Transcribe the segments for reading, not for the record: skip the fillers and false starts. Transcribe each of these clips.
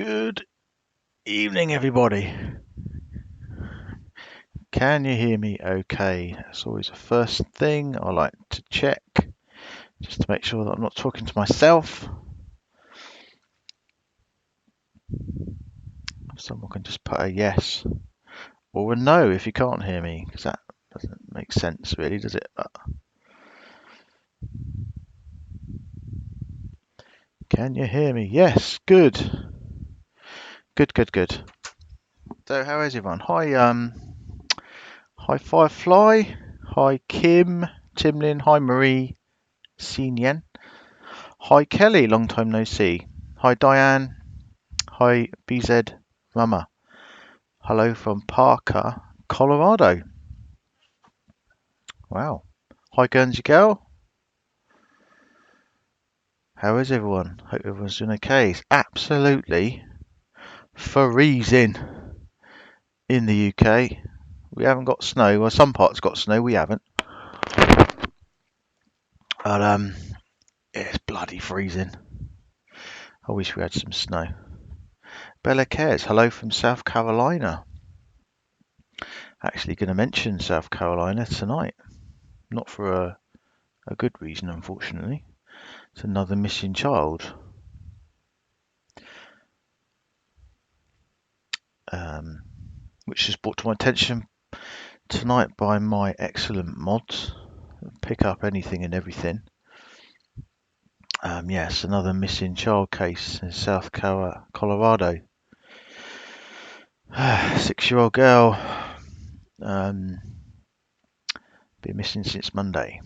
Good evening, everybody. Can you hear me okay? That's always the first thing I like to check, just to make sure that I'm not talking to myself. Someone can just put a yes or a no if you can't hear me, because that doesn't make sense really, does it? Can you hear me? Yes, good. Good. So how is everyone? Hi Firefly, hi Kim, Timlin, hi Marie, Sinyen, hi Kelly, long time no see, hi Diane, hi BZ Mama, hello from Parker, Colorado. Wow. Hi Guernsey Girl, how is everyone? Hope everyone's doing okay. It's absolutely freezing in the UK. We haven't got snow. Well, some parts got snow, we haven't. But it's bloody freezing. I wish we had some snow. Bella Cares, hello from South Carolina. Actually going to mention South Carolina tonight. Not for a good reason, unfortunately. It's another missing child. Which is brought to my attention tonight by my excellent mods. Pick up anything and everything. Yes, another missing child case in South Colorado. 6-year-old girl been missing since Monday.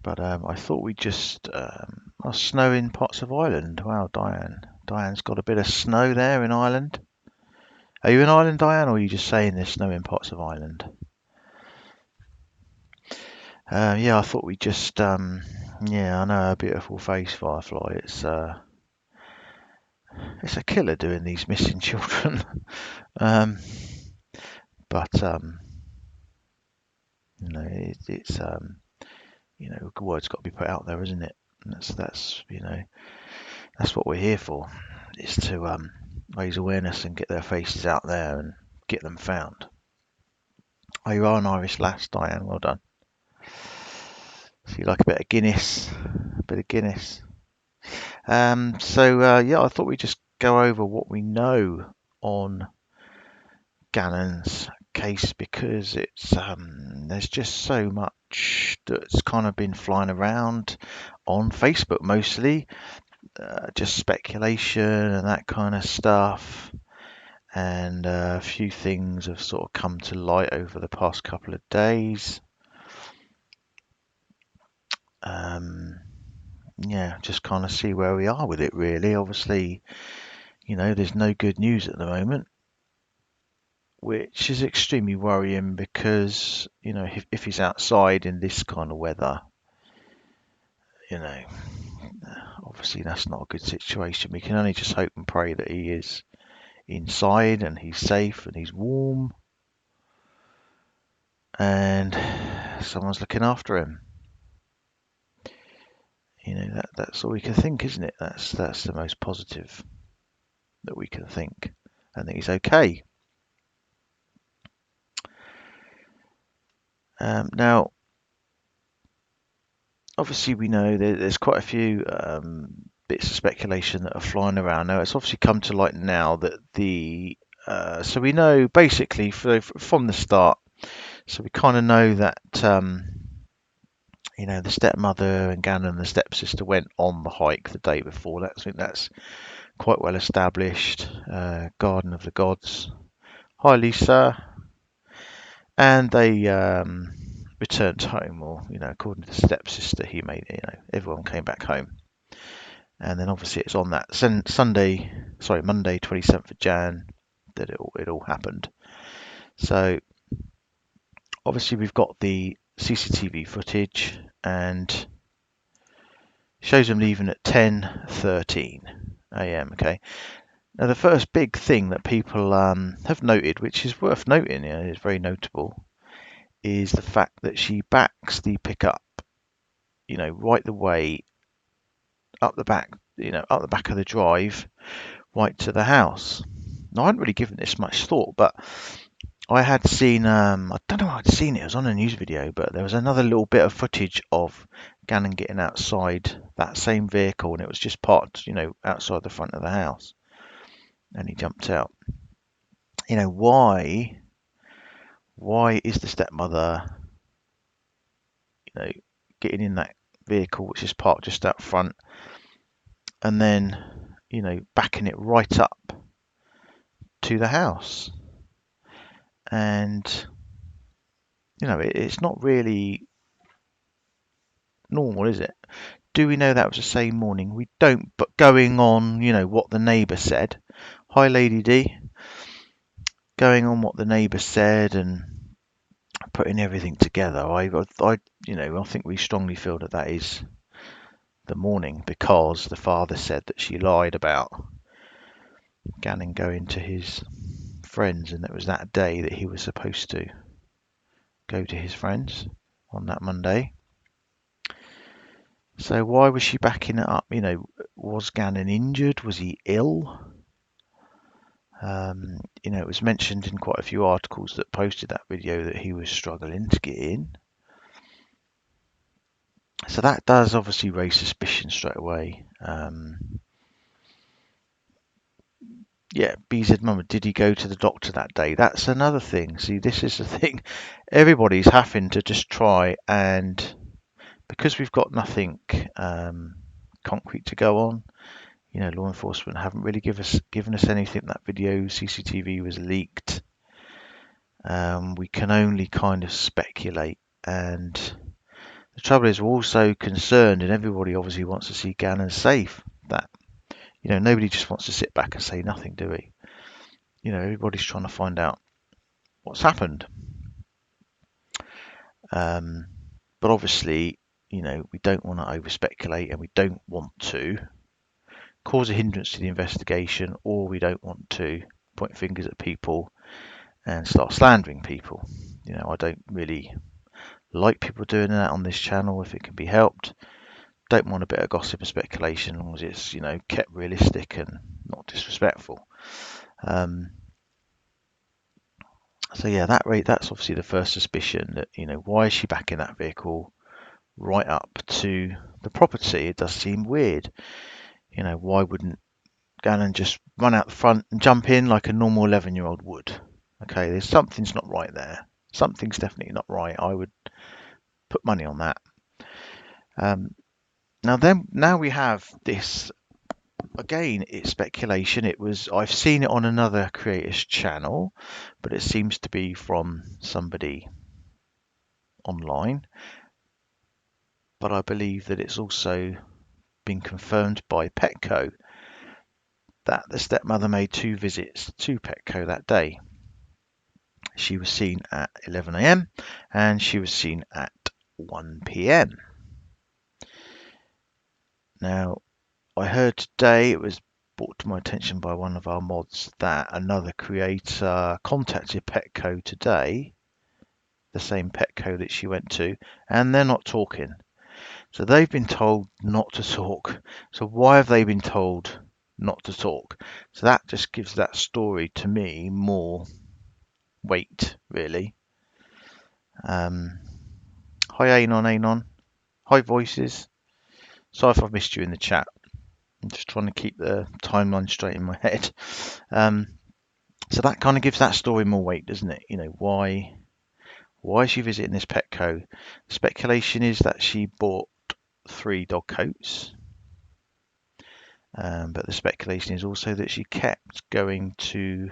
But I thought we'd just snow in parts of Ireland. Wow, Diane's got a bit of snow there in Ireland. Are you in Ireland, Diane, or are you just saying there's snow in parts of Ireland? Yeah, I thought we'd just yeah, I know, a beautiful face, Firefly. It's a killer doing these missing children. But you know, it's you know, the word's got to be put out there, isn't it? And that's you know, that's what we're here for, is to raise awareness and get their faces out there and get them found. Oh, you are an Irish lass, Diane. Well done. So you like a bit of Guinness, a bit of Guinness. Yeah, I thought we'd just go over what we know on Gannon's case, because it's there's just so much that's kind of been flying around on Facebook, mostly just speculation and that kind of stuff. And a few things have sort of come to light over the past couple of days. Yeah, just kind of see where we are with it, really. Obviously, you know, there's no good news at the moment, which is extremely worrying, because, you know, if he's outside in this kind of weather, you know, obviously that's not a good situation. We can only just hope and pray that he is inside and he's safe and he's warm and someone's looking after him. You know, that's all we can think, isn't it? That's the most positive that we can think, and that he's okay. Now, obviously, we know there's quite a few bits of speculation that are flying around. Now, it's obviously come to light now that so we know basically from the start. So we kind of know that you know, the stepmother and Gannon and the stepsister went on the hike the day before. I think that's quite well established. Garden of the Gods. Hi, Lisa. And they returned home, or, you know, according to the stepsister, you know, everyone came back home. And then obviously it's on that Monday, 27th of Jan, that it all happened. So obviously we've got the CCTV footage, and shows them leaving at 10:13 a.m. Okay. Now the first big thing that people have noted, which is worth noting, you know, is very notable, is the fact that she backs the pickup, you know, right the way up the back up the back of the drive, right to the house. Now, I hadn't really given this much thought, but I had seen, I don't know how I'd seen it, it was on a news video, but there was another little bit of footage of Gannon getting outside that same vehicle, and it was just parked, outside the front of the house, and he jumped out. Why is the stepmother, getting in that vehicle which is parked just out front, and then, backing it right up to the house? And, it's not really normal, is it? Do we know that was the same morning? We don't, but going on, what the neighbour said. Hi, Lady D. Going on what the neighbour said and putting everything together, I think we strongly feel that that is the morning, because the father said that she lied about Gannon going to his friends, and it was that day that he was supposed to go to his friends on that Monday. So why was she backing it up? Was Gannon injured? Was he ill? It was mentioned in quite a few articles that posted that video that he was struggling to get in. So that does obviously raise suspicion straight away. Yeah, BZ Mama, did he go to the doctor that day? That's another thing. See, this is the thing. Everybody's having to just try, and because we've got nothing concrete to go on, law enforcement haven't really given us anything. That video CCTV was leaked. We can only kind of speculate, and the trouble is we're also concerned, and everybody obviously wants to see Gannon safe. That nobody just wants to sit back and say nothing, do we? Everybody's trying to find out what's happened. But obviously, we don't want to over speculate, and we don't want to cause a hindrance to the investigation, or we don't want to point fingers at people and start slandering people. I don't really like people doing that on this channel if it can be helped. Don't want a bit of gossip and speculation, as long as it's kept realistic and not disrespectful. So yeah, that's obviously the first suspicion, that why is she backing that vehicle right up to the property? It does seem weird. Why wouldn't Gannon just run out the front and jump in like a normal 11-year-old would? Okay, something's not right there. Something's definitely not right. I would put money on that. Now we have this. Again, it's speculation. I've seen it on another creator's channel, but it seems to be from somebody online. But I believe that it's also been confirmed by Petco that the stepmother made 2 visits to Petco that day. She was seen at 11 a.m. and she was seen at 1 p.m. Now, I heard today, it was brought to my attention by one of our mods, that another creator contacted Petco today, the same Petco that she went to, and they're not talking. So they've been told not to talk. So why have they been told not to talk? So that just gives that story, to me, more weight, really. Hi Anon. Hi Voices. Sorry if I've missed you in the chat. I'm just trying to keep the timeline straight in my head. So that kind of gives that story more weight, doesn't it? Why is she visiting this Petco? Speculation is that she bought 3 dog coats. But the speculation is also that she kept going to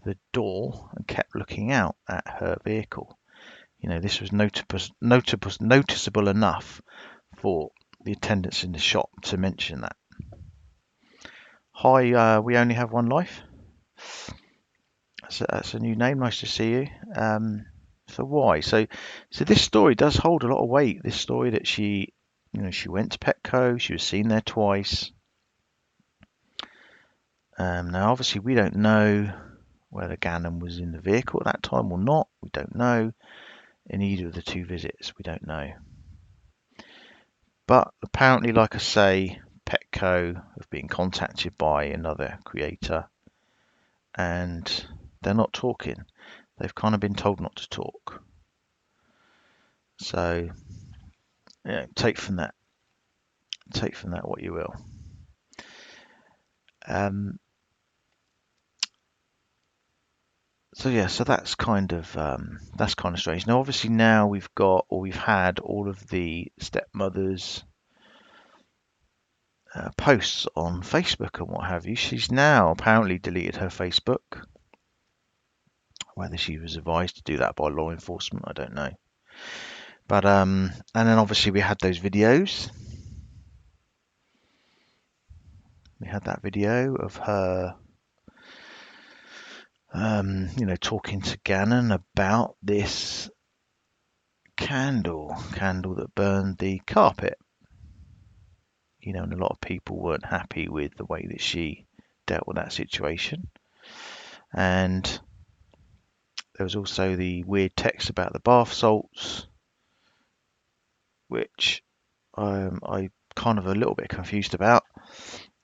the door and kept looking out at her vehicle. This was noticeable enough for the attendants in the shop to mention that. Hi, we only have one life. That's a new name. Nice to see you. So why? So this story does hold a lot of weight. This story that she went to Petco. She was seen there twice. Now, obviously, we don't know whether Gannon was in the vehicle at that time or not. We don't know. In either of the 2 visits, we don't know. But apparently, like I say, Petco Co. have been contacted by another creator, and they're not talking. They've kind of been told not to talk. So, yeah, take from that what you will. So yeah, so that's kind of strange. Now, obviously, now we've had all of the stepmother's posts on Facebook and what have you. She's now apparently deleted her Facebook. Whether she was advised to do that by law enforcement, I don't know. But and then obviously we had those videos. We had that video of her, talking to Gannon about this candle that burned the carpet. And a lot of people weren't happy with the way that she dealt with that situation. And there was also the weird text about the bath salts, which I kind of a little bit confused about.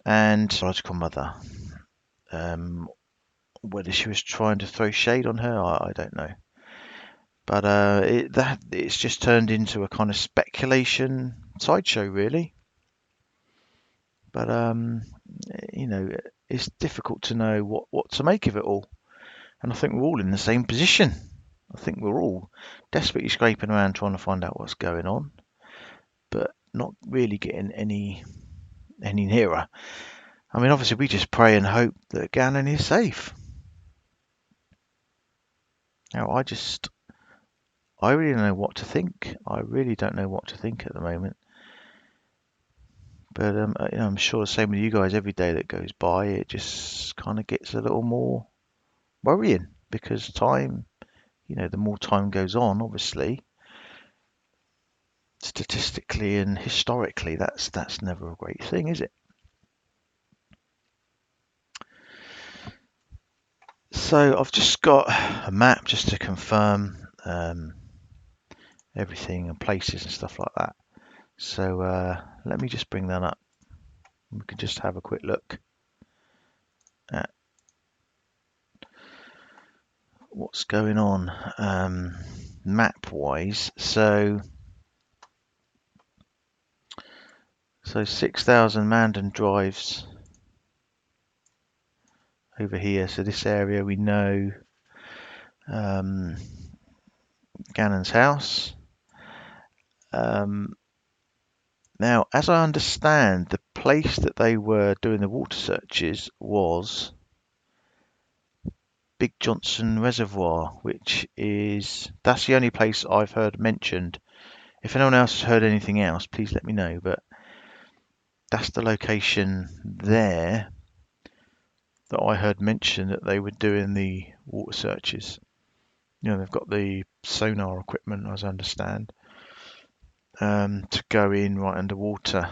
And biological mother, whether she was trying to throw shade on her, I don't know. But it's just turned into a kind of speculation sideshow, really. But it's difficult to know what to make of it all. And I think we're all in the same position. I think we're all desperately scraping around trying to find out what's going on, but not really getting any nearer. I mean, obviously, we just pray and hope that Gannon is safe. Now, I really don't know what to think. I really don't know what to think at the moment. But I'm sure the same with you guys. Every day that goes by, it just kind of gets a little more worrying because time, the more time goes on, obviously, statistically and historically, that's never a great thing, is it? So I've just got a map just to confirm everything and places and stuff like that. So let me just bring that up. We can just have a quick look at what's going on map-wise. So 6,000 Mandan drives over here. So this area we know Gannon's house. Now, as I understand, the place that they were doing the water searches was Big Johnson Reservoir, that's the only place I've heard mentioned. If anyone else has heard anything else, please let me know. But that's the location there that I heard mentioned that they were doing the water searches. They've got the sonar equipment, as I understand, to go in right underwater,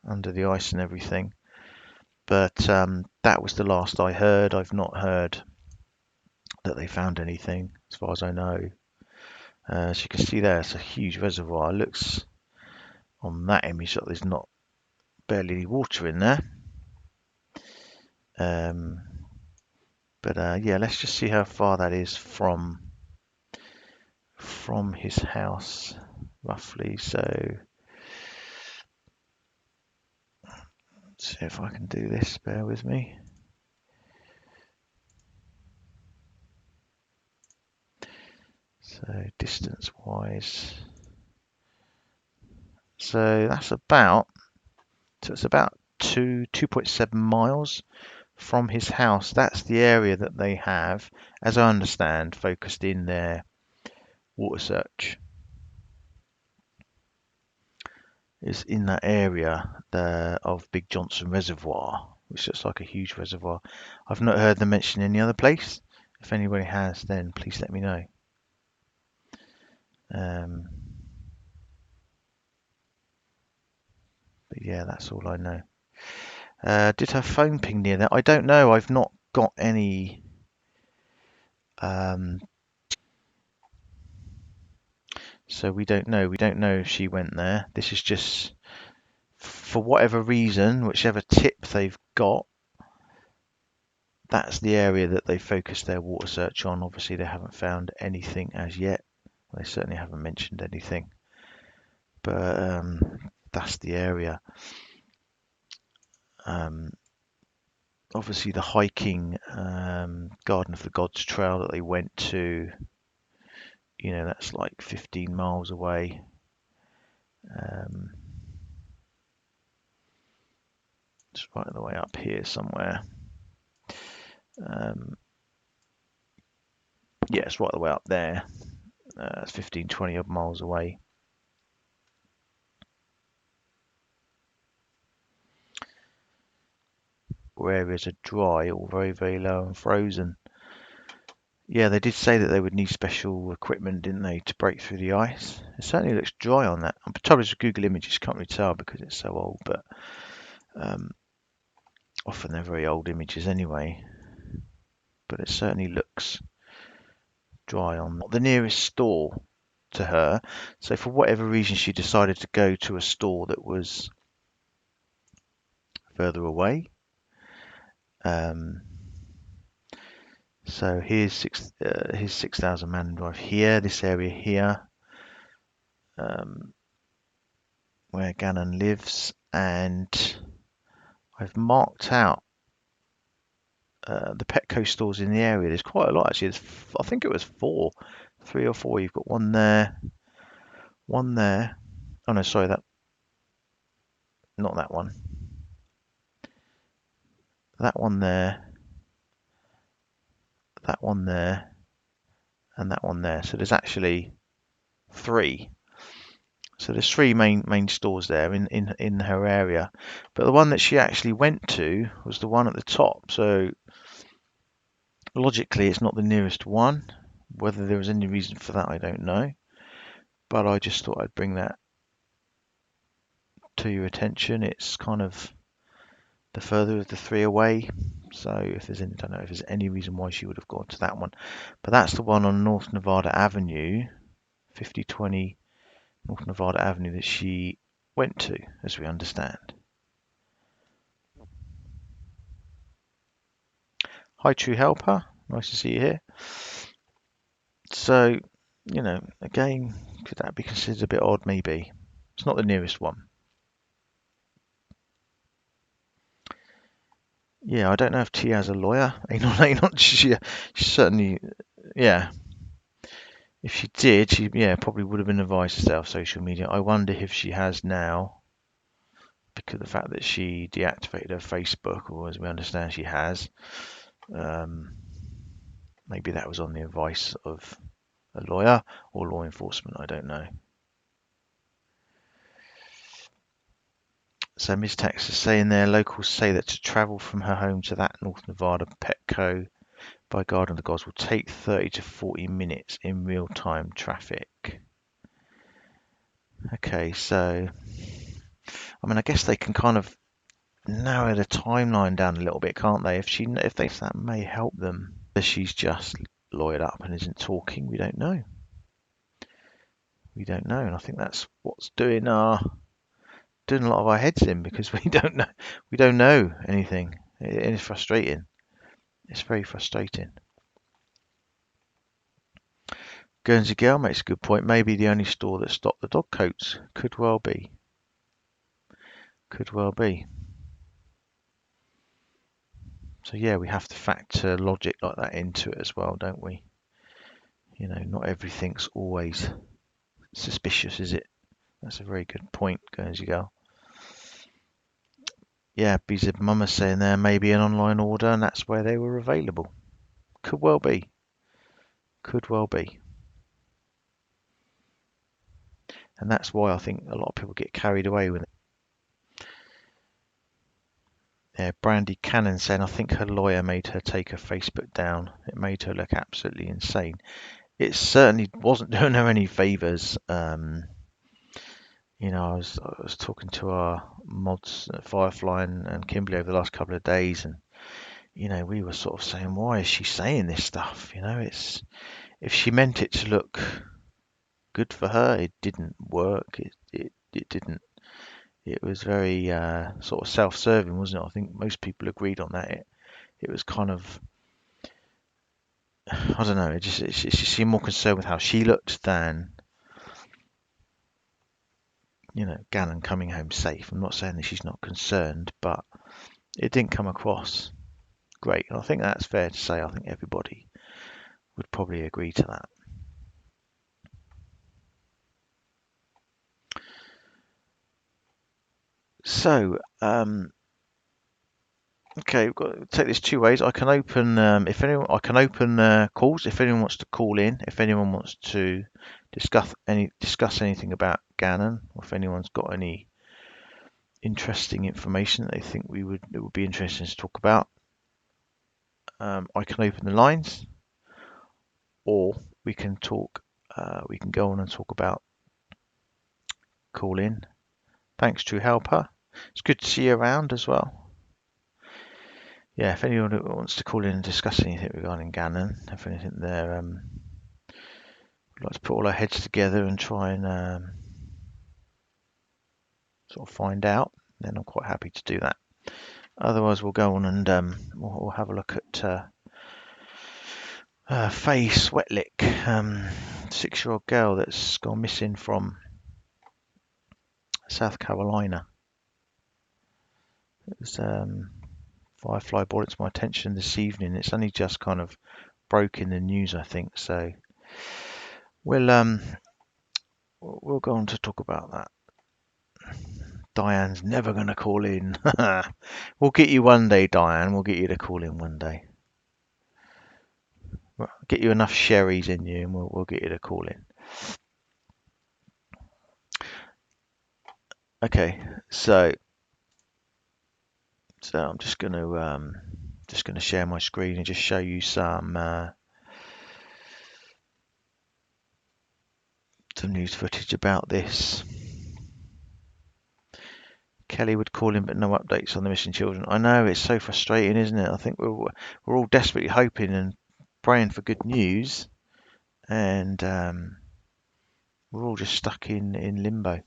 under the ice and everything. But that was the last I heard. I've not heard that they found anything, as far as I know. As you can see there, it's a huge reservoir. It looks on that image that there's not barely any water in there. But yeah, let's just see how far that is from his house, roughly. So let's see if I can do this. Bear with me. So distance-wise, so it's about 2.7 miles from his house. That's the area that they have, as I understand, focused in their water search. Is in that area of Big Johnson Reservoir, which looks like a huge reservoir. I've not heard them mention any other place. If anybody has, then please let me know. But yeah, that's all I know. Did her phone ping near there? I don't know. I've not got any. So we don't know. We don't know if she went there. This is just for whatever reason, whichever tip they've got, that's the area that they focused their water search on. Obviously, they haven't found anything as yet. They certainly haven't mentioned anything, but that's the area. Um, Obviously, the hiking Garden of the Gods trail that they went to, that's like 15 miles away. Um, it's right the way up here somewhere. Um, yeah, it's right the way up there. It's 15, 20 odd miles away. Where areas are dry or very, very low and frozen. Yeah, they did say that they would need special equipment, didn't they, to break through the ice. It certainly looks dry on that. I'm told it's Google Images, can't really tell because it's so old, but um, often they're very old images anyway. But it certainly looks dry on the nearest store to her. So for whatever reason, she decided to go to a store that was further away. So here's 6,000 Man Drive here, this area here, where Gannon lives, and I've marked out the Petco stores in the area. There's quite a lot actually. I think it was 3 or 4. You've got one there, one there. Oh no, sorry, not that one. That one there, that one there, and that one there. So there's actually 3. So there's 3 main stores there in her area. But the one that she actually went to was the one at the top. So logically, it's not the nearest one. Whether there was any reason for that, I don't know. But I just thought I'd bring that to your attention. It's kind of the further of the 3 away. So if there's any, I don't know if there's any reason why she would have gone to that one. But that's the one on North Nevada Avenue, 5020 North Nevada Avenue that she went to, as we understand. Hi, True Helper. Nice to see you here. So, again, could that be considered a bit odd? Maybe. It's not the nearest one. Yeah, I don't know if Tia has a lawyer. She certainly, yeah. If she did, she probably would have been advised to stay off social media. I wonder if she has now, because of the fact that she deactivated her Facebook, or as we understand she has. Maybe that was on the advice of a lawyer or law enforcement. I don't know. So Ms. Tex is saying there, locals say that to travel from her home to that North Nevada Petco by Garden of the Gods will take 30 to 40 minutes in real-time traffic. Okay, so I guess they can kind of narrow the timeline down a little bit, can't they? If that may help them. She's just lawyered up and isn't talking. We don't know. We don't know, and I think that's what's doing a lot of our heads in, because we don't know. We don't know anything. It's frustrating. It's very frustrating. Guernsey Girl makes a good point. Maybe the only store that stopped the dog coats. Could well be. Could well be. So yeah, we have to factor logic like that into it as well, don't we? Not everything's always suspicious, is it? That's a very good point, Guernsey Girl. Yeah, BZ Mama saying there maybe an online order and that's where they were available. Could well be. Could well be. And that's why I think a lot of people get carried away with it. Yeah, Brandy Cannon saying, I think her lawyer made her take her Facebook down. It made her look absolutely insane. It certainly wasn't doing her any favours. I was talking to our mods, Firefly and Kimberly, over the last couple of days, and we were sort of saying, why is she saying this stuff? It's, if she meant it to look good for her, it didn't work. It didn't it was very sort of self-serving, wasn't it? I think most people agreed on that. It was kind of, I don't know, she seemed more concerned with how she looked than, Gannon coming home safe. I'm not saying that she's not concerned, but it didn't come across great. And I think that's fair to say. I think everybody would probably agree to that. So, okay, we've got to take this two ways. I can open calls if anyone wants to call in, if anyone wants to discuss anything about Gannon, or if anyone's got any interesting information that they think it would be interesting to talk about. I can open the lines, or we can talk. We can go on and talk about call in. Thanks, True Helper. It's good to see you around as well. Yeah, if anyone wants to call in and discuss anything regarding Gannon, if anything there, we'd like to put all our heads together and try and sort of find out, then I'm quite happy to do that. Otherwise, we'll go on and we'll have a look at Faye Swetlick, 6-year-old girl that's gone missing from South Carolina. It was Firefly brought it to my attention this evening. It's only just kind of broke in the news, I think. So we'll go on to talk about that. Diane's never going to call in. We'll get you one day, Diane. We'll get you to call in one day. We'll get you enough sherries in you, and we'll get you to call in. Okay, so I'm just going to share my screen and just show you some news footage about this. Kelly would call in, but no updates on the missing children. I know, it's so frustrating, isn't it? I think we're all desperately hoping and praying for good news, and we're all just stuck in limbo.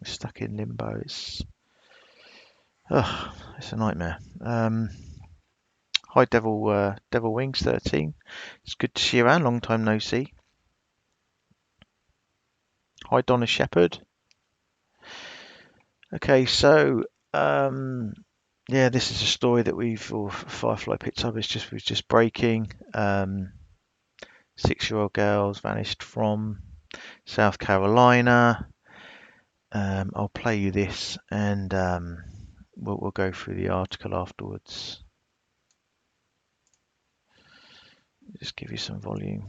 We're stuck in limbo. It's a nightmare. Hi, Devil Wings 13. It's good to see you around. Long time no see. Hi, Donna Shepherd. Okay, so yeah, this is a story that Firefly picked up. It's just breaking. 6-year-old girls vanished from South Carolina. I'll play you this, and we'll go through the article afterwards. Just give you some volume.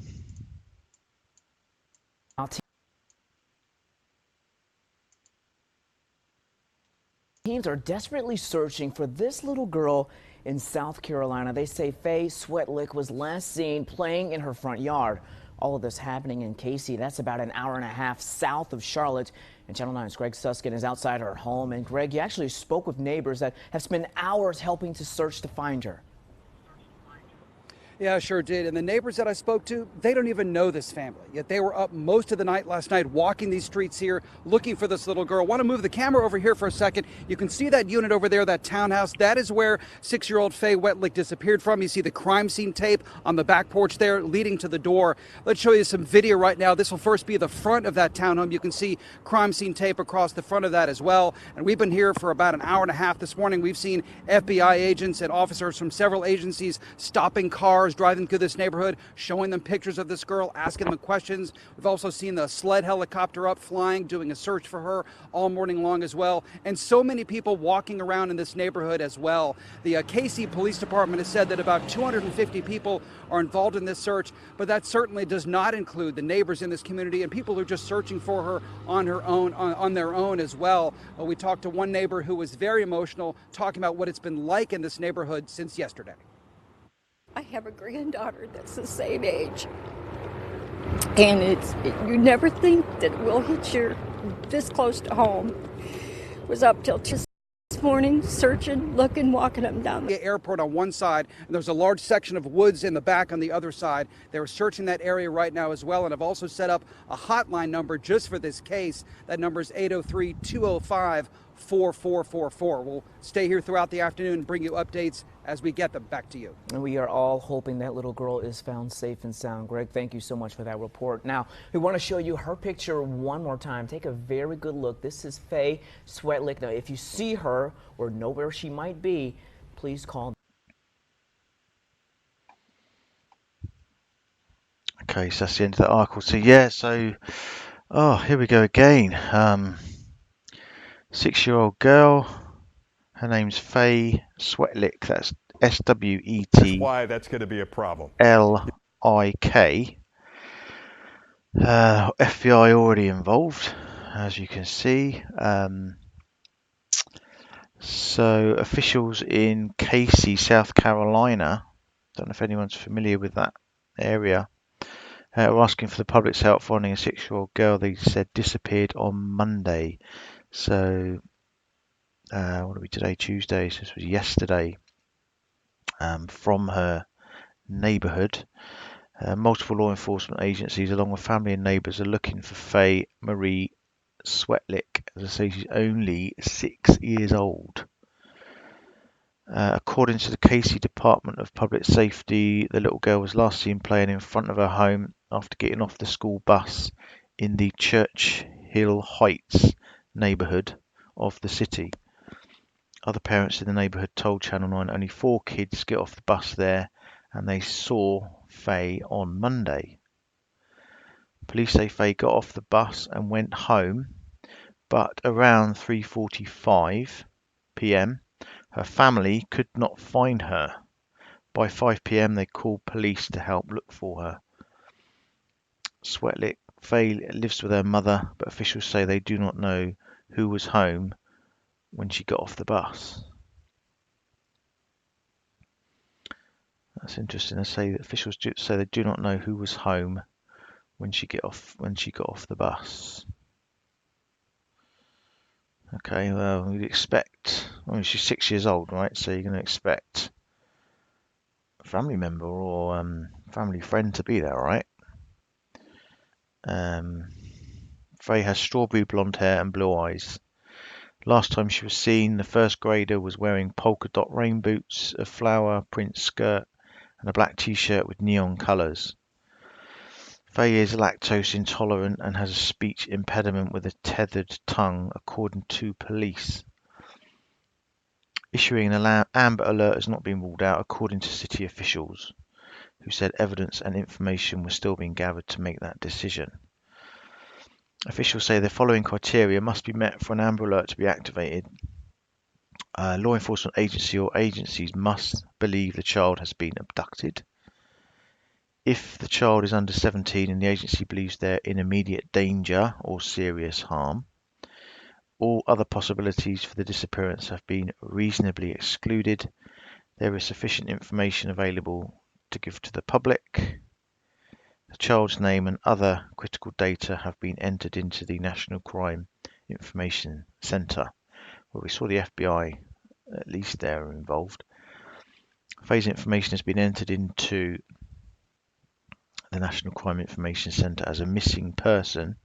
Teams are desperately searching for this little girl in South Carolina. They say Faye Swetlick was last seen playing in her front yard. All of this happening in Casey. That's about an hour and a half south of Charlotte. And Channel 9's Greg Suskin is outside her home. And Greg, you actually spoke with neighbors that have spent hours helping to search to find her. Yeah, I sure did. And the neighbors that I spoke to, they don't even know this family. Yet they were up most of the night last night walking these streets here, looking for this little girl. Want to move the camera over here for a second. You can see that unit over there, that townhouse. That is where 6-year-old Faye Swetlick disappeared from. You see the crime scene tape on the back porch there leading to the door. Let's show you some video right now. This will first be the front of that townhome. You can see crime scene tape across the front of that as well. And we've been here for about an hour and a half this morning. We've seen FBI agents and officers from several agencies stopping cars, driving through this neighborhood, showing them pictures of this girl, asking them questions. We've also seen the sled helicopter up flying, doing a search for her all morning long as well. And so many people walking around in this neighborhood as well. The Casey Police Department has said that about 250 people are involved in this search, but that certainly does not include the neighbors in this community and people who are just searching for her on their own as well. We talked to one neighbor who was very emotional, talking about what it's been like in this neighborhood since yesterday. I have a granddaughter that's the same age, and you never think that it will hit you this close to home. It was up till just this morning, searching, looking, walking up and down. The airport on one side, and there's a large section of woods in the back on the other side. They're searching that area right now as well, and have also set up a hotline number just for this case. That number is 803-205-4444. We'll stay here throughout the afternoon and bring you updates as we get them. Back to you. And we are all hoping that little girl is found safe and sound. Greg, thank you so much for that report. Now, we want to show you her picture one more time. Take a very good look. This is Faye Swetlick. Now, if you see her or know where she might be, please call. Okay, so that's the end of that article. So yeah, oh, here we go again. 6-year-old girl. Her name's Faye Swetlick. That's That's why that's going to be a problem. SWETLIK. FBI already involved, as you can see. So officials in Casey, South Carolina, don't know if anyone's familiar with that area, are asking for the public's help finding a 6-year-old girl they said disappeared on Monday. So what are we today? Tuesday. So this was yesterday. From her neighborhood. Multiple law enforcement agencies, along with family and neighbors, are looking for Faye Marie Swetlick. As I say, she's only 6 years old. According to the Casey Department of Public Safety, the little girl was last seen playing in front of her home after getting off the school bus in the Churchill Heights neighborhood of the city. Other parents in the neighborhood told Channel 9 only 4 kids get off the bus there, and they saw Faye on Monday. Police say Faye got off the bus and went home, but around 3:45 p.m. her family could not find her. By 5 p.m. they called police to help look for her. Swetlick Faye lives with her mother, but officials say they do not know who was home when she got off the bus. That's interesting. They say that officials say they do not know who was home when she got off the bus. Okay, well, you'd expect. I mean, she's 6 years old, right? So you're going to expect a family member or family friend to be there, right? Faye has strawberry blonde hair and blue eyes. Last time she was seen, the first grader was wearing polka dot rain boots, a flower print skirt, and a black t-shirt with neon colours. Faye is lactose intolerant and has a speech impediment with a tethered tongue, according to police. Issuing an Amber Alert has not been ruled out, according to city officials, who said evidence and information were still being gathered to make that decision. Officials say the following criteria must be met for an Amber Alert to be activated. A law enforcement agency or agencies must believe the child has been abducted. If the child is under 17 and the agency believes they're in immediate danger or serious harm, all other possibilities for the disappearance have been reasonably excluded. There is sufficient information available to give to the public. The child's name and other critical data have been entered into the National Crime Information Center. Well, we saw the FBI, at least they're involved. Faye's information has been entered into the National Crime Information Center as a missing person.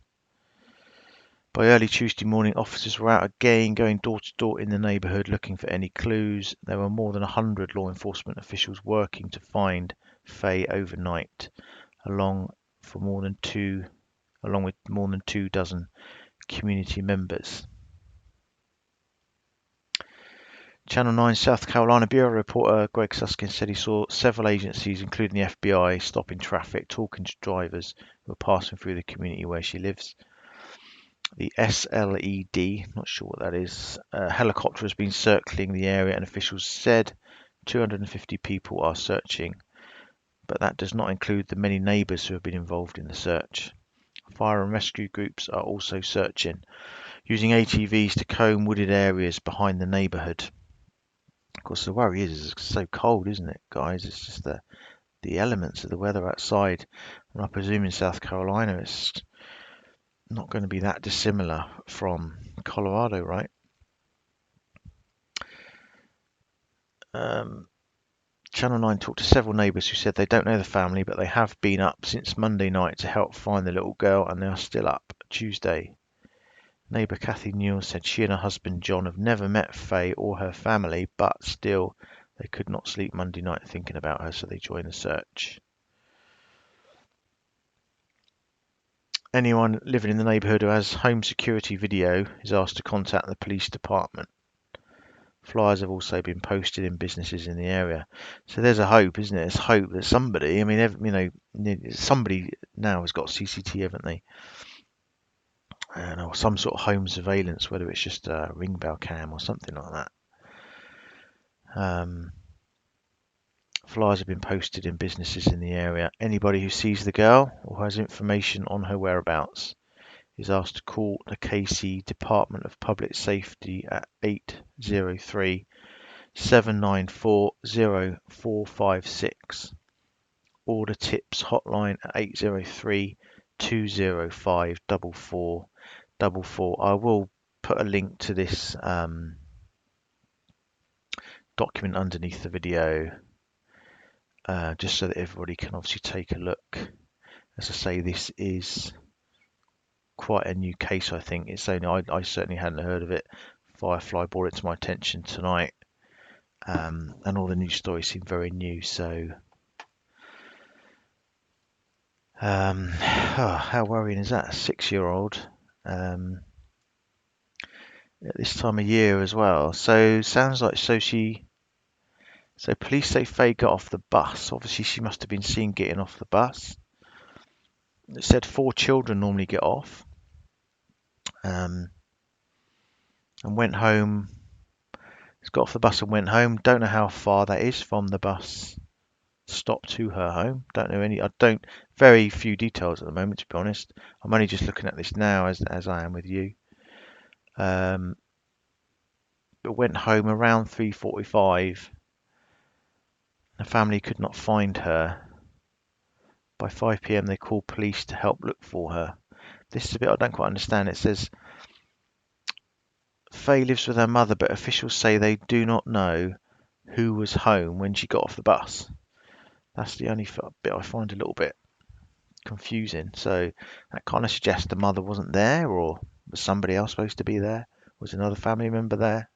By early Tuesday morning, officers were out again, going door to door in the neighborhood looking for any clues. There were more than 100 law enforcement officials working to find Faye overnight, along with more than 2 dozen community members. Channel 9 South Carolina Bureau reporter Greg Susskind said he saw several agencies, including the FBI, stopping traffic, talking to drivers who were passing through the community where she lives. The SLED, not sure what that is, a helicopter has been circling the area, and officials said 250 people are searching, but that does not include the many neighbours who have been involved in the search. Fire and rescue groups are also searching, using ATVs to comb wooded areas behind the neighbourhood. Of course, the worry is it's so cold, isn't it, guys? It's just the elements of the weather outside. And I presume in South Carolina it's not going to be that dissimilar from Colorado, right? Channel 9 talked to several neighbours who said they don't know the family, but they have been up since Monday night to help find the little girl, and they are still up Tuesday. Neighbour Kathy Newell said she and her husband John have never met Faye or her family, but still they could not sleep Monday night thinking about her, so they joined the search. Anyone living in the neighbourhood who has home security video is asked to contact the police department. Flyers have also been posted in businesses in the area. So there's a hope, isn't it? There's hope that somebody, I mean, somebody now has got CCTV, haven't they? Or some sort of home surveillance, whether it's just a ring bell cam or something like that. Flyers have been posted in businesses in the area. Anybody who sees the girl or has information on her whereabouts is asked to call the KC Department of Public Safety at 803 794 0456 or the TIPS hotline at 803 205 4444. I will put a link to this document underneath the video, just so that everybody can obviously take a look. As I say, this is quite a new case, I think. It's only I certainly hadn't heard of it. Firefly brought it to my attention tonight, and all the news stories seem very new. So, how worrying is that? A 6-year-old at this time of year as well. So sounds like So police say Faye got off the bus. Obviously, she must have been seen getting off the bus. It said 4 children normally get off. And went home. He's got off the bus and went home. Don't know how far that is from the bus stop to her home. Don't know very few details at the moment, to be honest. I'm only just looking at this now as I am with you. But went home around 3:45. The family could not find her. By 5 p.m. they called police to help look for her. This is a bit I don't quite understand. It says Faye lives with her mother, but officials say they do not know who was home when she got off the bus. That's the only bit I find a little bit confusing. So that kind of suggests the mother wasn't there, or was somebody else supposed to be there? Was another family member there?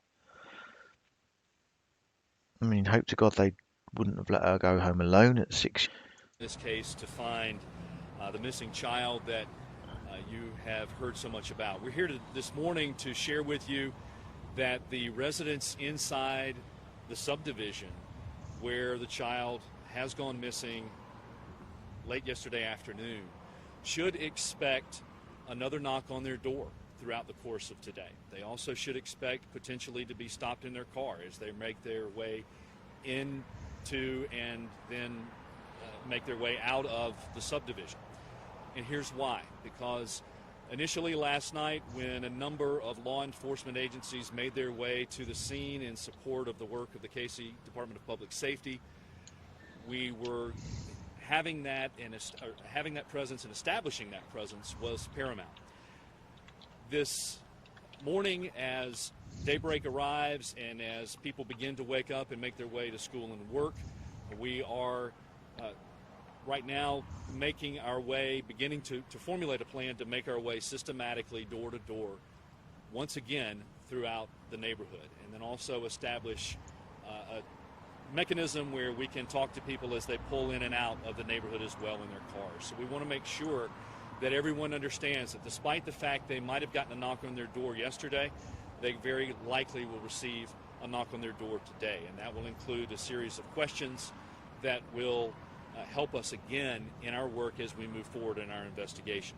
I mean, hope to God they wouldn't have let her go home alone at 6. This case to find the missing child that you have heard so much about. We're here this morning to share with you that the residents inside the subdivision where the child has gone missing late yesterday afternoon should expect another knock on their door throughout the course of today. They also should expect potentially to be stopped in their car as they make their way into and then make their way out of the subdivision. And here's why. Because initially last night, when a number of law enforcement agencies made their way to the scene in support of the work of the KC Department of Public Safety, we were having that presence and establishing that presence was paramount. This morning, as daybreak arrives and as people begin to wake up and make their way to school and work, we are right now making our way, beginning to formulate a plan to make our way systematically door to door once again throughout the neighborhood, and then also establish a mechanism where we can talk to people as they pull in and out of the neighborhood as well in their cars. So we want to make sure that everyone understands that despite the fact they might have gotten a knock on their door yesterday, they very likely will receive a knock on their door today, and that will include a series of questions that will help us again in our work as we move forward in our investigation.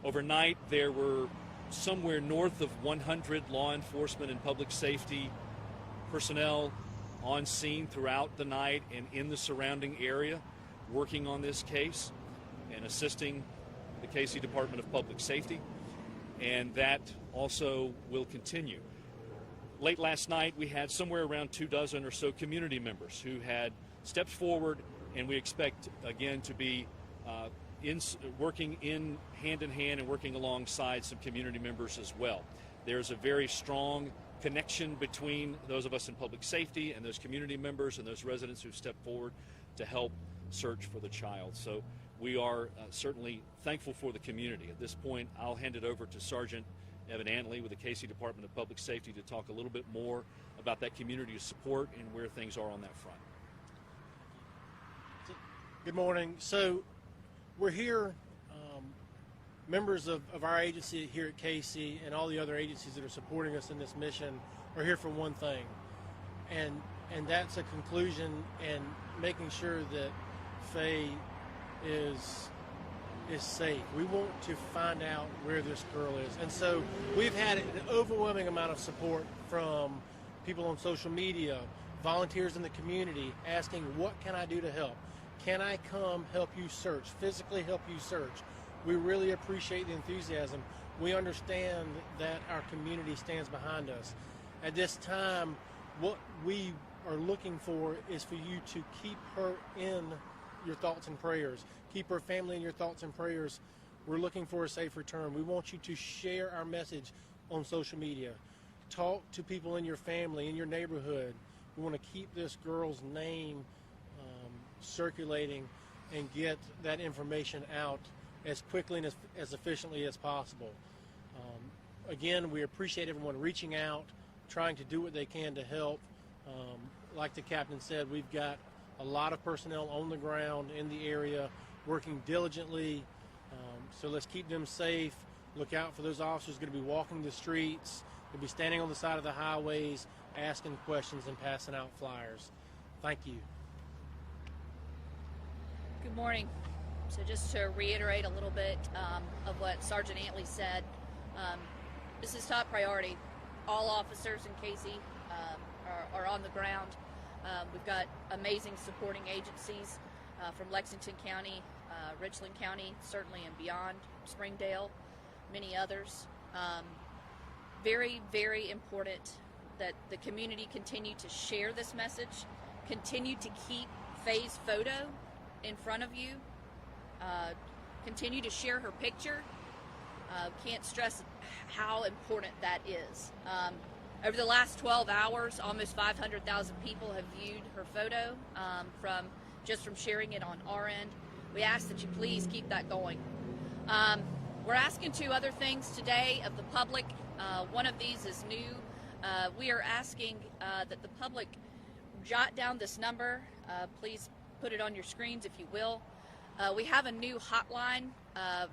Overnight, there were somewhere north of 100 law enforcement and public safety personnel on scene throughout the night and in the surrounding area working on this case and assisting the KC Department of Public Safety, and that also will continue. Late last night, we had somewhere around 24 or so community members who had stepped forward, and we expect again to be working in hand and working alongside some community members as well. There's a very strong connection between those of us in public safety and those community members and those residents who've stepped forward to help search for the child. So we are certainly thankful for the community. At this point, I'll hand it over to Sergeant Evan Antley with the KC Department of Public Safety to talk a little bit more about that community support and where things are on that front. Good morning. So we're here, members of our agency here at KC and all the other agencies that are supporting us in this mission are here for one thing, and that's a conclusion and making sure that Faye is safe. We want to find out where this girl is. And so we've had an overwhelming amount of support from people on social media, volunteers in the community asking, what can I do to help? Can I come help you search, physically help you search? We really appreciate the enthusiasm. We understand that our community stands behind us. At this time, what we are looking for is for you to keep her in your thoughts and prayers. Keep her family in your thoughts and prayers. We're looking for a safe return. We want you to share our message on social media. Talk to people in your family, in your neighborhood. We want to keep this girl's name circulating and get that information out as quickly and as efficiently as possible. Again, we appreciate everyone reaching out, trying to do what they can to help. Like the captain said, we've got a lot of personnel on the ground in the area working diligently, so let's keep them safe. Look out for those officers going to be walking the streets. They'll be standing on the side of the highways, asking questions and passing out flyers. Thank you. Good morning. So just to reiterate a little bit of what Sergeant Antley said, this is top priority. All officers in KC are on the ground. We've got amazing supporting agencies from Lexington County, Richland County, certainly and beyond, Springdale, many others. Very, very important that the community continue to share this message, continue to keep Faye's photo in front of you, continue to share her picture. Can't stress how important that is. Over the last 12 hours, almost 500,000 people have viewed her photo from sharing it on our end. We ask that you please keep that going. We're asking two other things today of the public. One of these is new. We are asking that the public jot down this number. Please put it on your screens if you will. We have a new hotline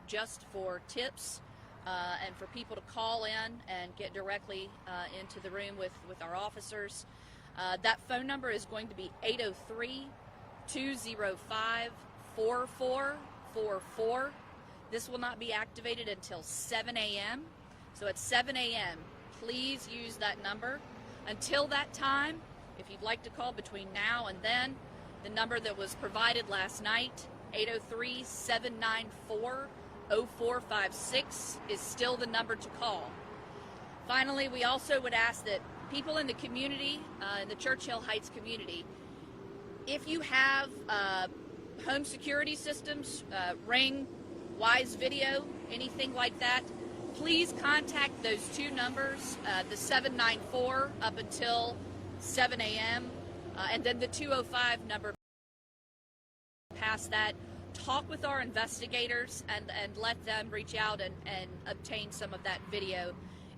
just for tips and for people to call in and get directly into the room with our officers. That phone number is going to be 803-205-4444. This will not be activated until 7 a.m. So at 7 a.m., please use that number. Until that time, if you'd like to call between now and then, the number that was provided last night, 803-794-0456, is still the number to call. Finally, we also would ask that people in the community, in the Churchill Heights community, if you have home security systems, Ring, Wise Video, anything like that, please contact those two numbers, the 794 up until 7 a.m., and then the 205 number past that. Talk with our investigators and let them reach out and obtain some of that video.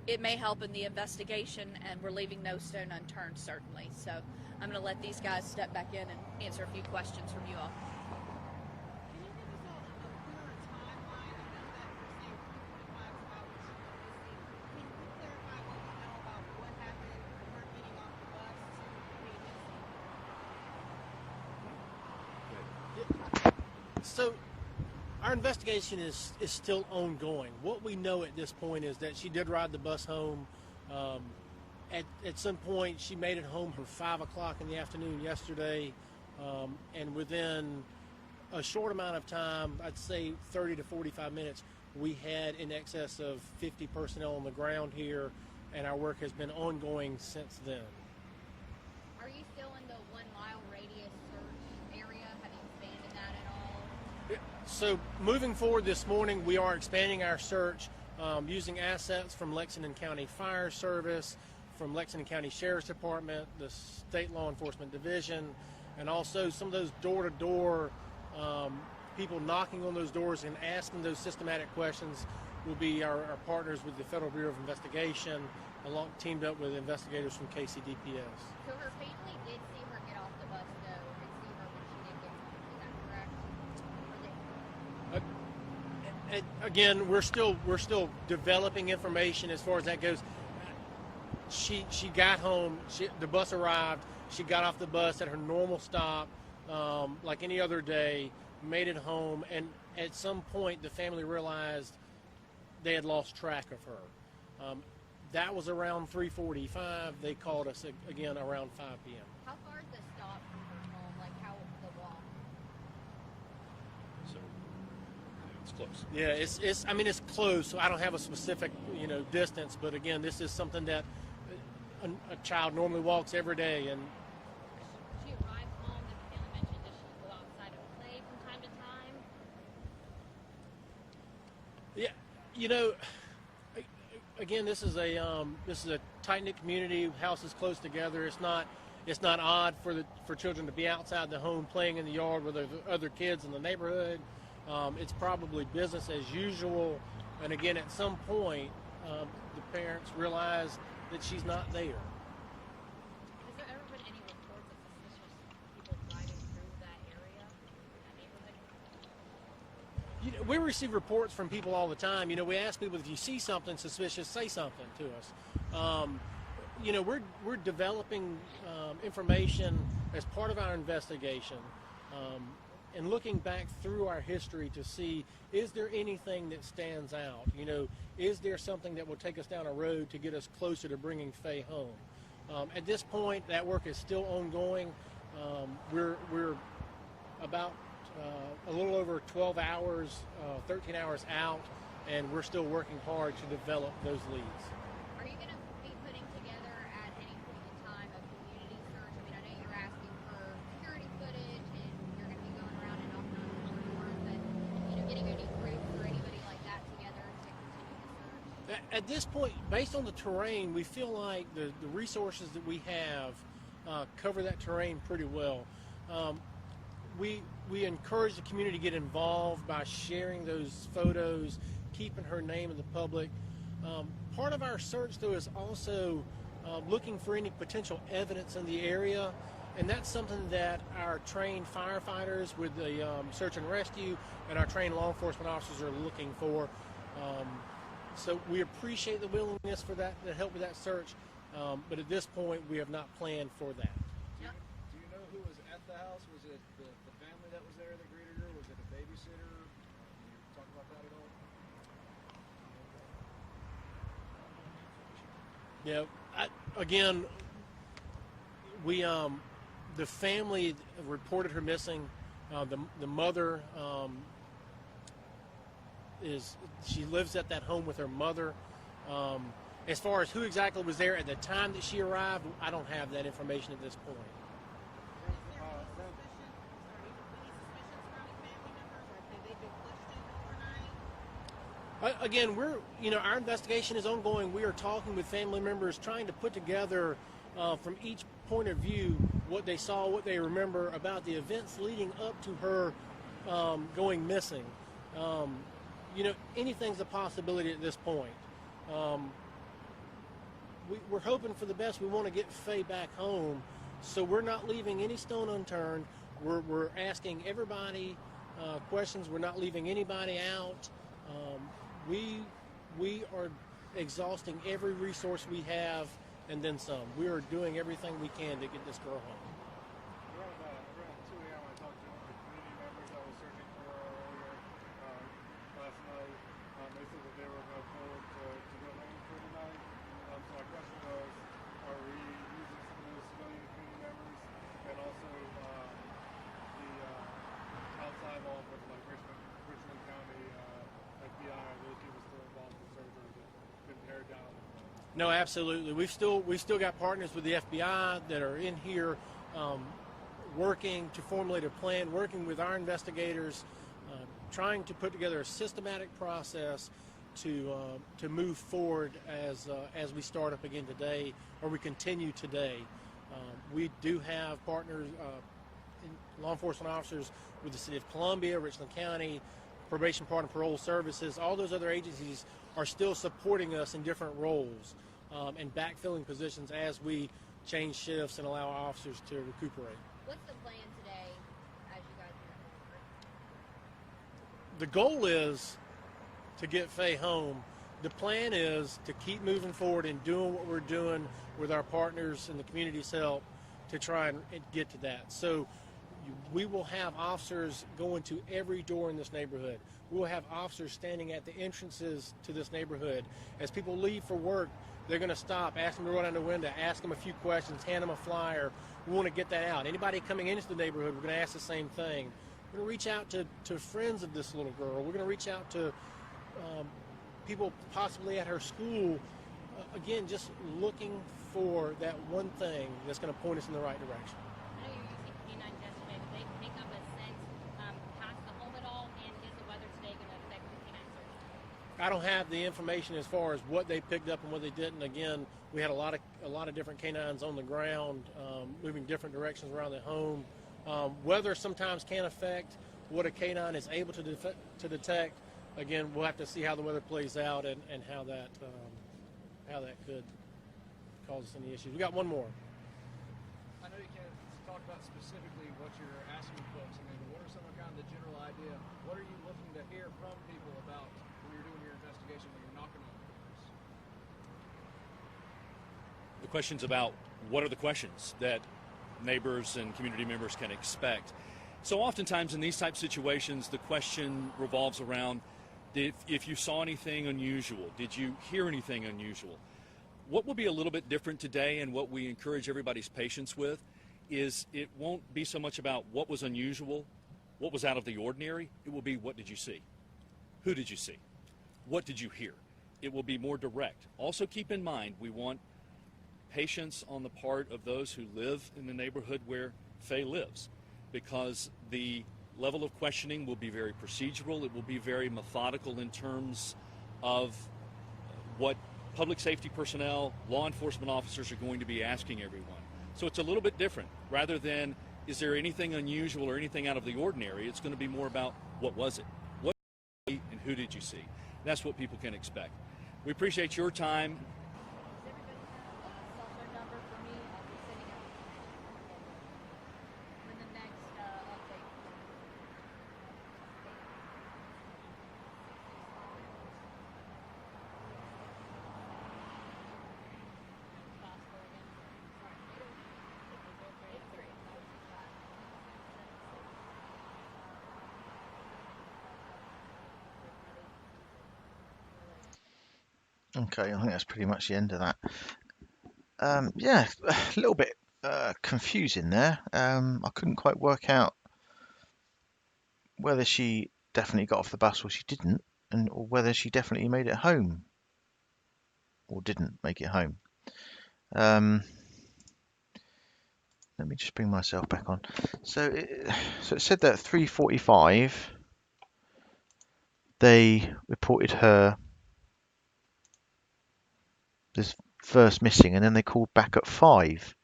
It may help in the investigation, and we're leaving no stone unturned, certainly. So I'm going to let these guys step back in and answer a few questions from you all. So our investigation is still ongoing. What we know at this point is that she did ride the bus home. At some point, she made it home for 5 o'clock in the afternoon yesterday, and within a short amount of time, I'd say 30 to 45 minutes, we had in excess of 50 personnel on the ground here, and our work has been ongoing since then. Are you still in the 1 mile radius search area? Have you expanded that at all? So moving forward this morning, we are expanding our search using assets from Lexington County Fire Service, from Lexington County Sheriff's Department, the State Law Enforcement Division, and also some of those door-to-door people knocking on those doors and asking those systematic questions will be our partners with the Federal Bureau of Investigation, teamed up with investigators from KCDPS. So her family did see her get off the bus, though, and see her when she did get home. Is that correct? Again, we're still developing information as far as that goes. She got home. The bus arrived. She got off the bus at her normal stop, like any other day. Made it home, and at some point, the family realized they had lost track of her. That was around 3:45. They called us again around 5 p.m. How far is the stop from her home? Like how the walk? So it's close. Yeah, I mean, it's close. So I don't have a specific, distance. But again, this is something that a child normally walks every day. And she arrived home. The family mentioned that she go outside and play from time to time. yeah, again, this is a tight-knit community. Houses close together. It's not odd for children to be outside the home playing in the yard with other kids in the neighborhood. It's probably business as usual. And again, at some point, the parents realize that she's not there. Has there ever been any reports of suspicious people driving through that area, that neighborhood? We receive reports from people all the time. We ask people, if you see something suspicious, say something to us. We're developing information as part of our investigation and looking back through our history to see, is there anything that stands out? Is there something that will take us down a road to get us closer to bringing Faye home? At this point, that work is still ongoing. We're about a little over 12 hours, 13 hours out, and we're still working hard to develop those leads. Are you going to be putting together at any point in time a community search? I mean, I know you're asking for security footage and you're going to be going around and knocking on doors, but getting any groups or anybody like that together to continue the search? At this point, based on the terrain, we feel like the resources that we have cover that terrain pretty well. We encourage the community to get involved by sharing those photos, keeping her name in the public. Part of our search, though, is also looking for any potential evidence in the area, and that's something that our trained firefighters with the search and rescue and our trained law enforcement officers are looking for. So we appreciate the willingness for that to help with that search, but at this point, we have not planned for that. Do you know who was at the house? Was it the family that was there that greeted her? Was it a babysitter? Can you talk about that at all? Yeah, again, the family reported her missing. The mother she lives at that home with her mother. As far as who exactly was there at the time that she arrived, I don't have that information at this point. Again, our investigation is ongoing. We are talking with family members, trying to put together from each point of view what they saw, what they remember about the events leading up to her going missing. Anything's a possibility at this point. We're hoping for the best. We want to get Faye back home, so we're not leaving any stone unturned. We're asking everybody questions. We're not leaving anybody out. We are exhausting every resource we have and then some. We are doing everything we can to get this girl home. Around 2 a.m. I talked to one of the community members that was searching for her earlier last night. They said that they were going to pull to go home for the night. So my question was, are we using some of those civilian community members and also the outside law enforcement, like Richmond County FBI, are those people still involved in the search, or has it been pared down? No, absolutely. We've still got partners with the FBI that are in here working to formulate a plan, working with our investigators, trying to put together a systematic process to move forward as we start up again today, or we continue today. We do have partners, law enforcement officers with the City of Columbia, Richland County, Probation, Pardon, and Parole Services. All those other agencies are still supporting us in different roles and backfilling positions as we change shifts and allow our officers to recuperate. What's the plan today as you guys move forward? The goal is to get Faye home. The plan is to keep moving forward and doing what we're doing with our partners and the community's help to try and get to that. So we will have officers going to every door in this neighborhood. We will have officers standing at the entrances to this neighborhood. As people leave for work, they're going to stop, ask them to roll down the window, ask them a few questions, hand them a flyer. We want to get that out. Anybody coming into the neighborhood, we're going to ask the same thing. We're going to reach out to friends of this little girl. We're going to reach out to people possibly at her school. Again, just looking for that one thing that's going to point us in the right direction. I know you were using canines yesterday, but they pick up a sense past the home at all, and is the weather today going to affect the canine search? I don't have the information as far as what they picked up and what they didn't. Again, we had a lot of different canines on the ground, moving different directions around the home. Weather sometimes can affect what a canine is able to detect. Again, we'll have to see how the weather plays out and how that could cause us any issues. We got one more. I know you can't talk about specifically what you're asking folks. I mean, what are some of kind of the general idea? What are you looking to hear from people about when you're doing your investigation, when you're knocking on doors? The questions about what are the questions that neighbors and community members can expect. So oftentimes in these type situations, the question revolves around if you saw anything unusual, did you hear anything unusual? What will be a little bit different today, and what we encourage everybody's patience with, is it won't be so much about what was unusual, what was out of the ordinary. It will be, what did you see? Who did you see? What did you hear? It will be more direct. Also keep in mind, we want patience on the part of those who live in the neighborhood where Faye lives, because the level of questioning will be very procedural. It will be very methodical in terms of what public safety personnel, law enforcement officers are going to be asking everyone. So it's a little bit different. Rather than, is there anything unusual or anything out of the ordinary, it's going to be more about, what was it? What did you see and who did you see? That's what people can expect. We appreciate your time. Okay, I think that's pretty much the end of that. Yeah, a little bit confusing there. I couldn't quite work out whether she definitely got off the bus or she didn't, or whether she definitely made it home or didn't make it home. Let me just bring myself back on. So it said that at 3:45 they reported her this first missing, and then they called back at 5.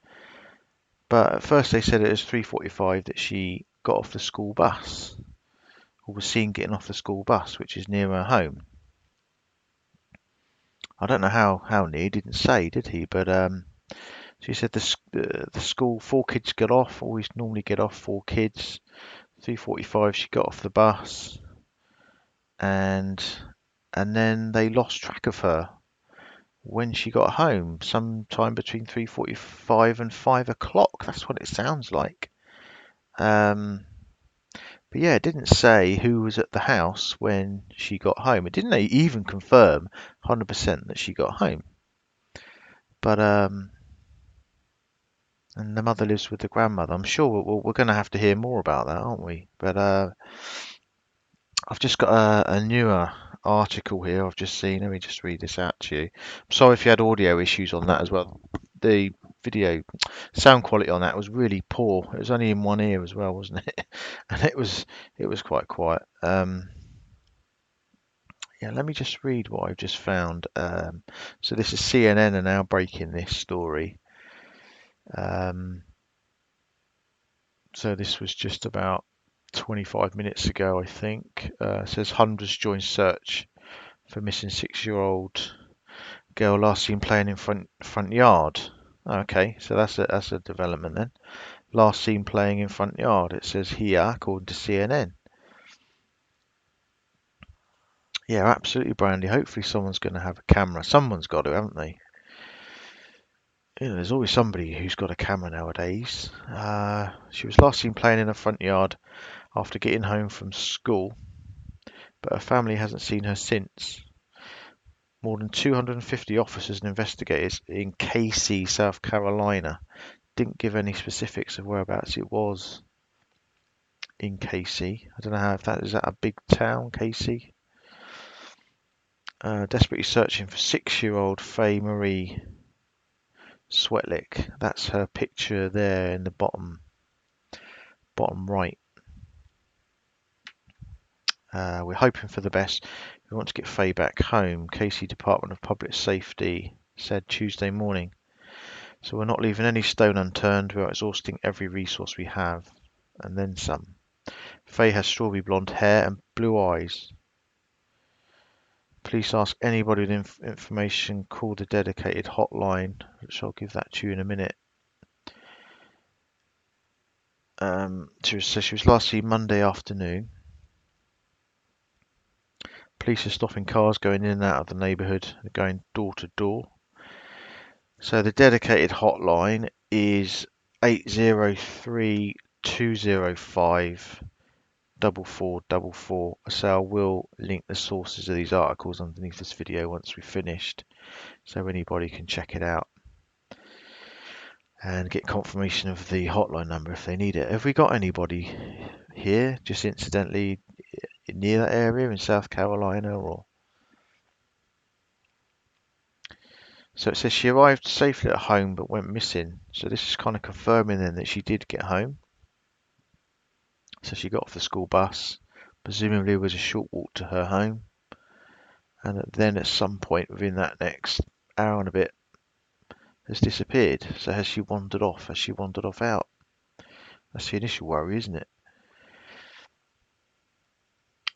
But at first they said it was 3:45 that she got off the school bus, or was seen getting off the school bus, which is near her home. I don't know how near. He didn't say, did he? But she said the school, 4 kids got off. Always normally get off 4 kids. 3:45 she got off the bus, and then they lost track of her when she got home, sometime between 3:45 and 5 o'clock. That's what it sounds like. But yeah, it didn't say who was at the house when she got home. It didn't even confirm 100% that she got home. But and the mother lives with the grandmother. I'm sure we're going to have to hear more about that, aren't we? But I've just got a newer article here I've just seen. Let me just read this out to you. I'm sorry if you had audio issues on that as well. The video sound quality on that was really poor. It was only in one ear as well, wasn't it? And it was quite quiet. Yeah, let me just read what I've just found. So this is CNN are now breaking this story. So this was just about 25 minutes ago, I think. It says hundreds join search for missing 6-year-old girl last seen playing in front yard. Okay, so that's a development then. Last seen playing in front yard. It says here, according to CNN. Yeah, absolutely, Brandy. Hopefully someone's going to have a camera. Someone's got to, haven't they? You know, there's always somebody who's got a camera nowadays. She was last seen playing in her front yard after getting home from school, but her family hasn't seen her since. More than 250 officers and investigators in Casey, South Carolina, didn't give any specifics of whereabouts it was in Casey. I don't know how if that is that a big town, Casey. Desperately searching for 6-year-old Faye Marie Sweatlick. That's her picture there in the bottom right. We're hoping for the best. We want to get Faye back home, Casey Department of Public Safety said Tuesday morning. So we're not leaving any stone unturned. We are exhausting every resource we have, and then some. Faye has strawberry blonde hair and blue eyes. Please ask anybody with information, call the dedicated hotline, which I'll give that to you in a minute. She was last seen Monday afternoon. Police are stopping cars going in and out of the neighbourhood, going door to door. So the dedicated hotline is 803-205-4444. So I will link the sources of these articles underneath this video once we've finished, so anybody can check it out and get confirmation of the hotline number if they need it. Have we got anybody here, just incidentally, near that area in South Carolina? Or so it says she arrived safely at home but went missing. So this is kind of confirming then that she did get home. So she got off the school bus, presumably it was a short walk to her home, and then at some point within that next hour and a bit has disappeared. So has she wandered off? Has she wandered off out? That's the initial worry, isn't it?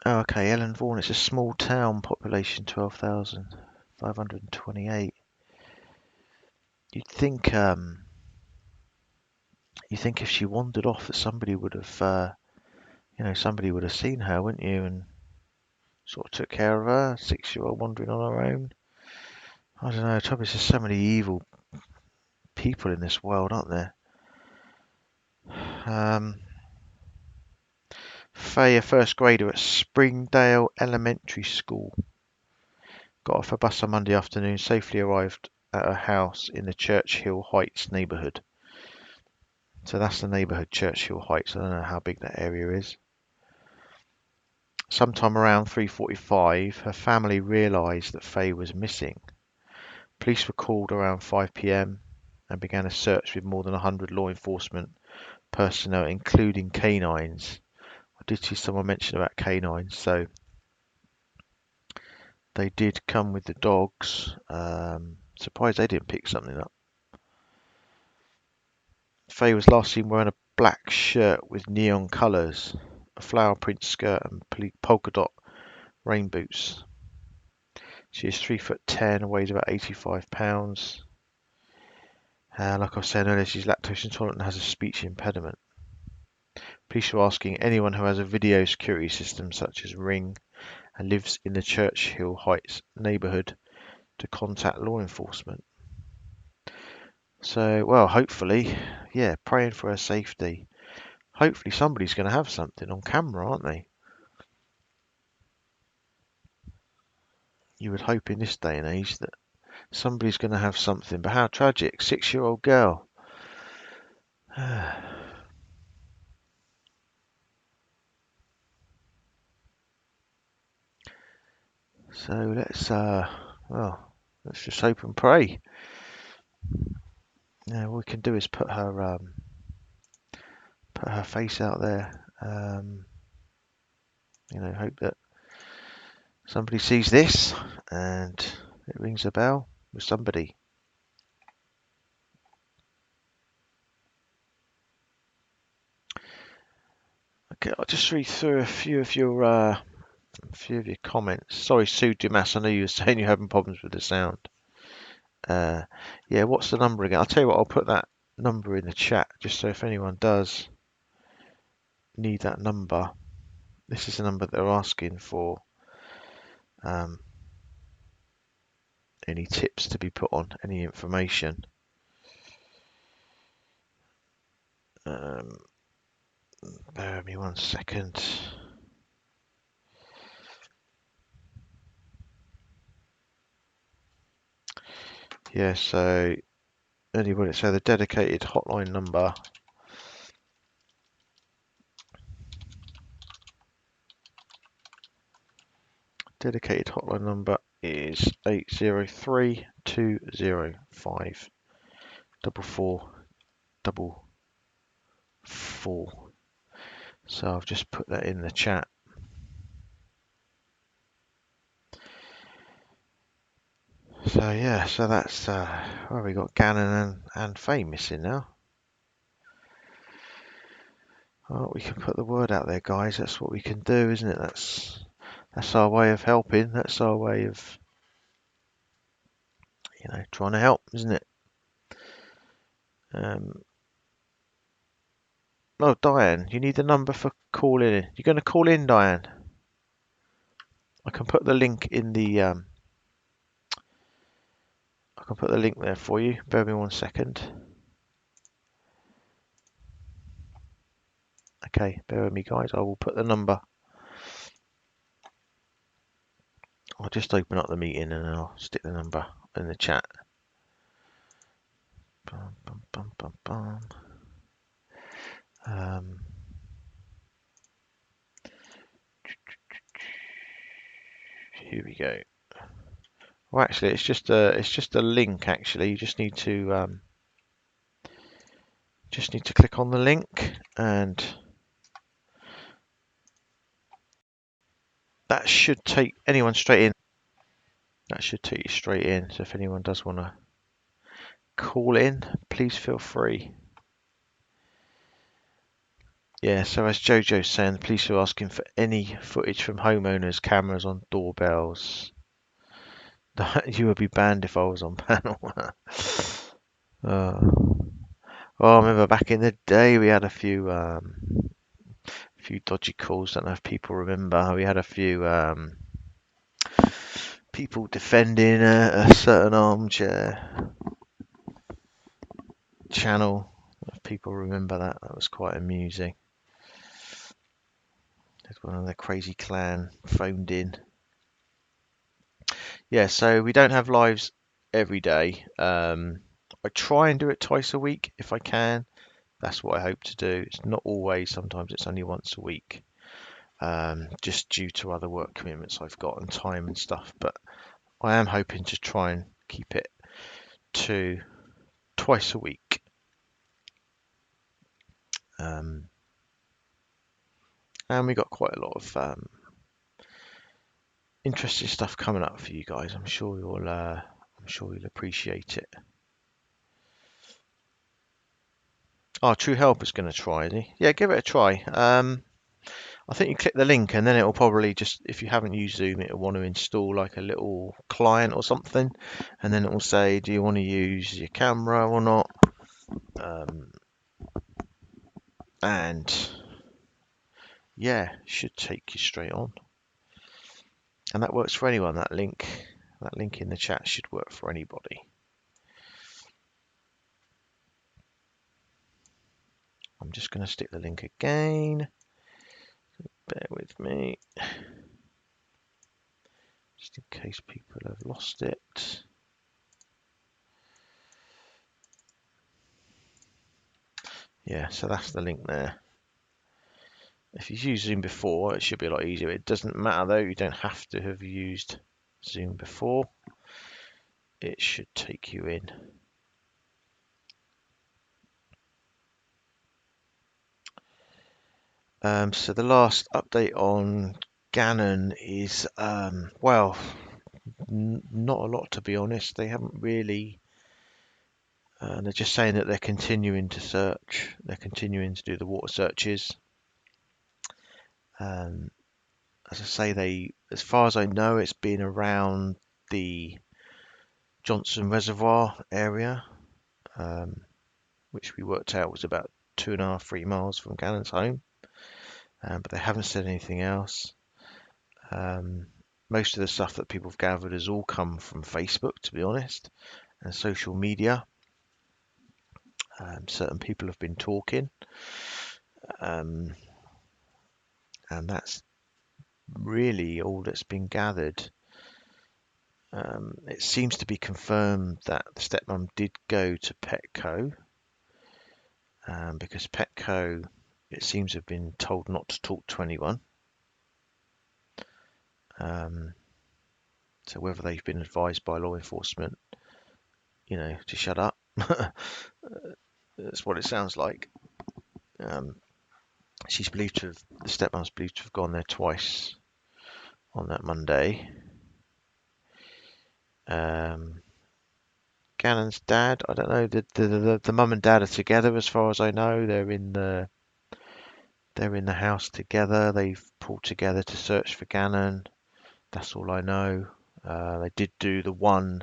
Oh, okay, Ellen Vaughan. It's a small town, population 12,528. You'd think if she wandered off that somebody would have, somebody would have seen her, wouldn't you? And sort of took care of her. 6-year-old wandering on her own. I don't know. The trouble is there's so many evil people in this world, aren't there? Faye, a first grader at Springdale Elementary School, got off a bus on Monday afternoon, safely arrived at her house in the Churchill Heights neighbourhood. So that's the neighbourhood, Churchill Heights. I don't know how big that area is. Sometime around 3:45, her family realised that Faye was missing. Police were called around 5 p.m. and began a search with more than 100 law enforcement personnel, including canines. I did see someone mention about canines, so they did come with the dogs. Surprised they didn't pick something up. Faye was last seen wearing a black shirt with neon colours, a flower print skirt and polka dot rain boots. She is 3'10" and weighs about 85 pounds. Like I was saying earlier, she's lactose intolerant and has a speech impediment. Police are asking anyone who has a video security system such as Ring and lives in the Churchill Heights neighbourhood to contact law enforcement. So, well, hopefully, yeah, praying for her safety. Hopefully somebody's going to have something on camera, aren't they? You would hope in this day and age that somebody's going to have something. But how tragic. 6-year-old girl. So let's just hope and pray. Yeah, all we can do is put her face out there. Hope that somebody sees this and it rings a bell with somebody. Okay, I'll just read through a few of your comments. Sorry, Sue Dumas, I know you were saying you're having problems with the sound. Yeah, what's the number again? I'll tell you what, I'll put that number in the chat just so if anyone does need that number. This is the number they're asking for any tips to be put on, any information. Bear with me 1 second. Yeah, so anybody, so the dedicated hotline number is 803 205 4444. So I've just put that in the chat. So yeah, so that's well, we got Gannon and Faye missing now. Well, we can put the word out there, guys. That's what we can do, isn't it? That's our way of helping. That's our way of, you know, trying to help, isn't it? Oh, Diane, you need the number for calling in. You're going to call in, Diane? I can put the link in the I can put the link there for you. Bear with me 1 second. Okay, bear with me, guys. I will put the number. I'll just open up the meeting and I'll stick the number in the chat. Bum, bum, bum, bum, bum. Here we go. Well, actually, it's just a link. Actually, you just need to click on the link, and that should take anyone straight in. That should take you straight in. So if anyone does want to call in, please feel free. Yeah, so as Jojo's saying, the police are asking for any footage from homeowners' cameras on doorbells. You would be banned if I was on panel. Oh, I remember back in the day we had a few dodgy calls. Don't know if people remember. We had a few people defending a certain armchair channel. If people remember that, that was quite amusing. One of the crazy clan phoned in. Yeah, so we don't have lives every day. I try and do it twice a week if I can. That's what I hope to do. It's not always. Sometimes it's only once a week, just due to other work commitments I've got and time and stuff. But I am hoping to try and keep it to twice a week. And we got quite a lot of interesting stuff coming up for you guys. I'm sure you'll appreciate it. Oh, True Help is going to try, is he? Yeah, give it a try. I think you click the link and then it will probably just, if you haven't used Zoom, it will want to install like a little client or something, and then it will say, do you want to use your camera or not? And yeah, should take you straight on. And that works for anyone. That link in the chat should work for anybody. I'm just going to stick the link again. Bear with me. Just in case people have lost it. Yeah, so that's the link there. If you've used Zoom before, it should be a lot easier. It doesn't matter though, you don't have to have used Zoom before. It should take you in. So the last update on Gannon is, well, not a lot, to be honest. They haven't really. They're just saying that they're continuing to search. They're continuing to do the water searches. As I say, as far as I know, it's been around the Johnson Reservoir area, which we worked out was about 2.5, 3 miles from Gannon's home. But they haven't said anything else. Most of the stuff that people have gathered has all come from Facebook, to be honest, and social media. Certain people have been talking, and that's really all that's been gathered. It seems to be confirmed that the stepmom did go to Petco, because Petco, it seems, have been told not to talk to anyone. So whether they've been advised by law enforcement, to shut up, that's what it sounds like. She's believed to have, the stepmom's believed to have gone there twice on that Monday. Gannon's dad, I don't know. The mum and dad are together, as far as I know. They're in the house together. They've pulled together to search for Gannon. That's all I know. They did do the one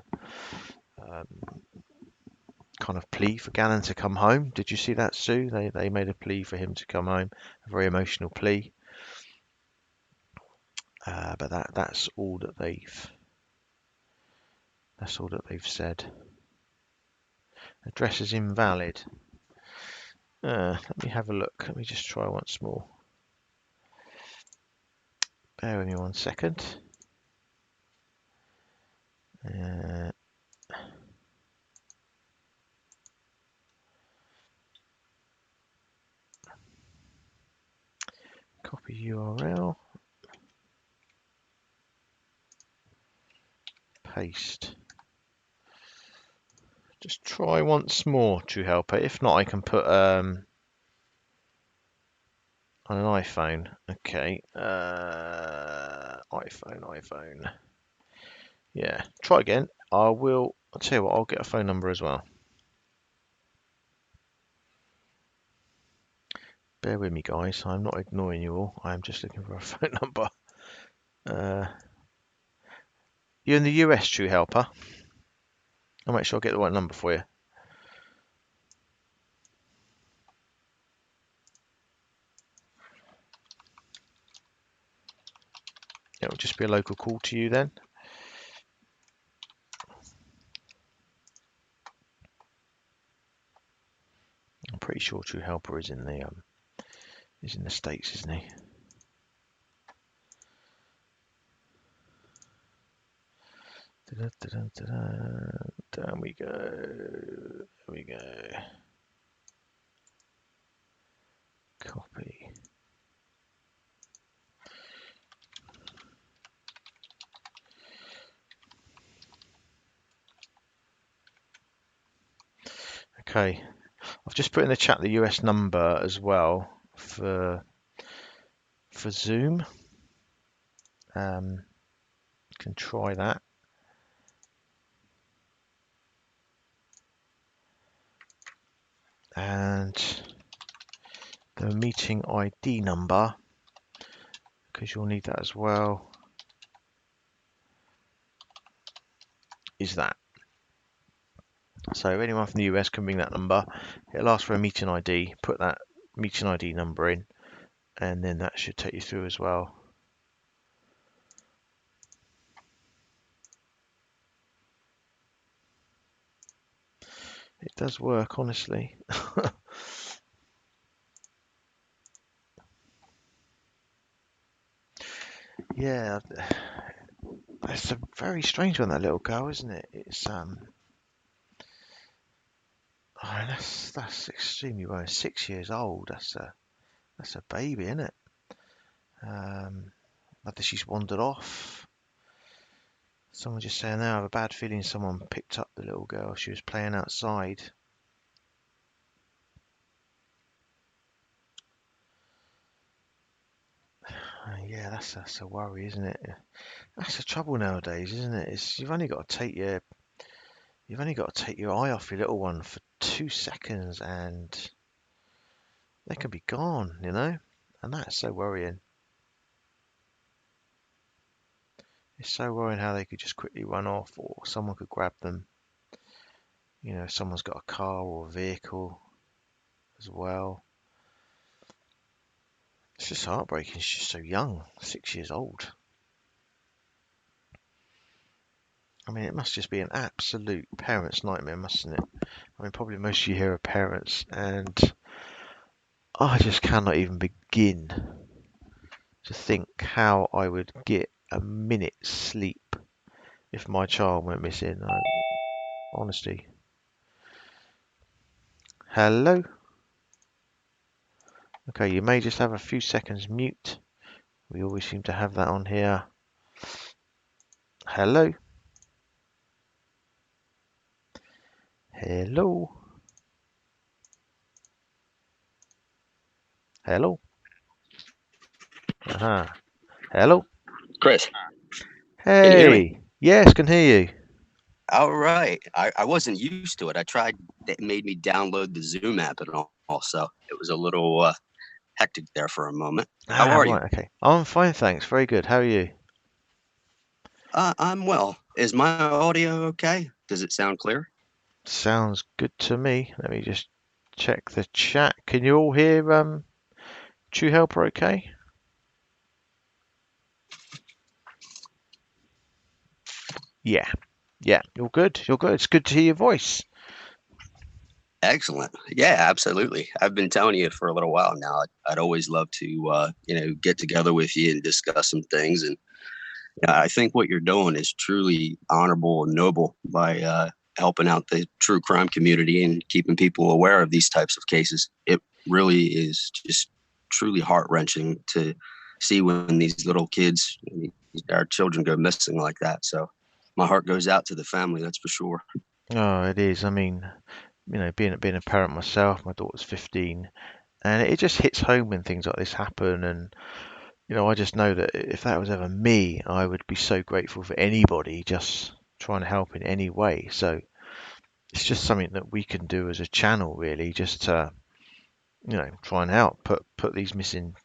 kind of plea for Gannon to come home. Did you see that, Sue? They made a plea for him to come home, a very emotional plea. But that's all that they've said. Address is invalid. Let me have a look. Let me just try once more. Bear with me 1 second. Copy URL. Paste. Just try once more, True Helper. If not, I can put on an iPhone. Okay. iPhone. Yeah. Try again. I'll tell you what, I'll get a phone number as well. Bear with me, guys. I'm not ignoring you all. I'm just looking for a phone number. You're in the US, True Helper. I'll make sure I get the right number for you. It will just be a local call to you then. I'm pretty sure True Helper is in the States, isn't he? Down we go. There we go. Copy. Okay. I've just put in the chat the US number as well for Zoom. Can try that. And the meeting ID number, because you'll need that as well, is that. So anyone from the US can ring that number. It'll ask for a meeting ID. Put that meeting ID number in, and then that should take you through as well. It does work, honestly. Yeah, that's a very strange one, that little girl, isn't it? It's that's extremely well. 6 years old. That's a baby, isn't it? Whether she's wandered off. Someone just saying there, I have a bad feeling someone picked up the little girl. She was playing outside. Yeah, that's a worry, isn't it? That's the trouble nowadays, isn't it? It's you've only got to take your eye off your little one for 2 seconds, and they can be gone, and that's so worrying. It's so worrying how they could just quickly run off, or someone could grab them. If someone's got a car or a vehicle as well. It's just heartbreaking. She's just so young, 6 years old. I mean, it must just be an absolute parent's nightmare, mustn't it? I mean, probably most of you here are parents, and I just cannot even begin to think how I would get a minute's sleep if my child went missing. Honestly. Hello? Okay, you may just have a few seconds mute. We always seem to have that on here. Hello? Hello? Hello? Hello? Chris, can you hear me? Hey! Yes, can hear you. All right. I wasn't used to it. I tried, it made me download the Zoom app and all, so it was a little hectic there for a moment. How are you? Right, okay. I'm fine, thanks. Very good. How are you? I'm well. Is my audio okay? Does it sound clear? Sounds good to me. Let me just check the chat. Can you all hear True Helper okay? Yeah. Yeah, you're good. You're good. It's good to hear your voice. Excellent. Yeah, absolutely. I've been telling you for a little while now. I'd always love to, get together with you and discuss some things. And I think what you're doing is truly honorable and noble by helping out the true crime community and keeping people aware of these types of cases. It really is just truly heart-wrenching to see when these little kids, our children, go missing like that. So my heart goes out to the family, that's for sure. Oh, it is. I mean, being a parent myself, my daughter's 15, and it just hits home when things like this happen. And I just know that if that was ever me, I would be so grateful for anybody just trying to help in any way. So it's just something that we can do as a channel, really, just to try and help put these missing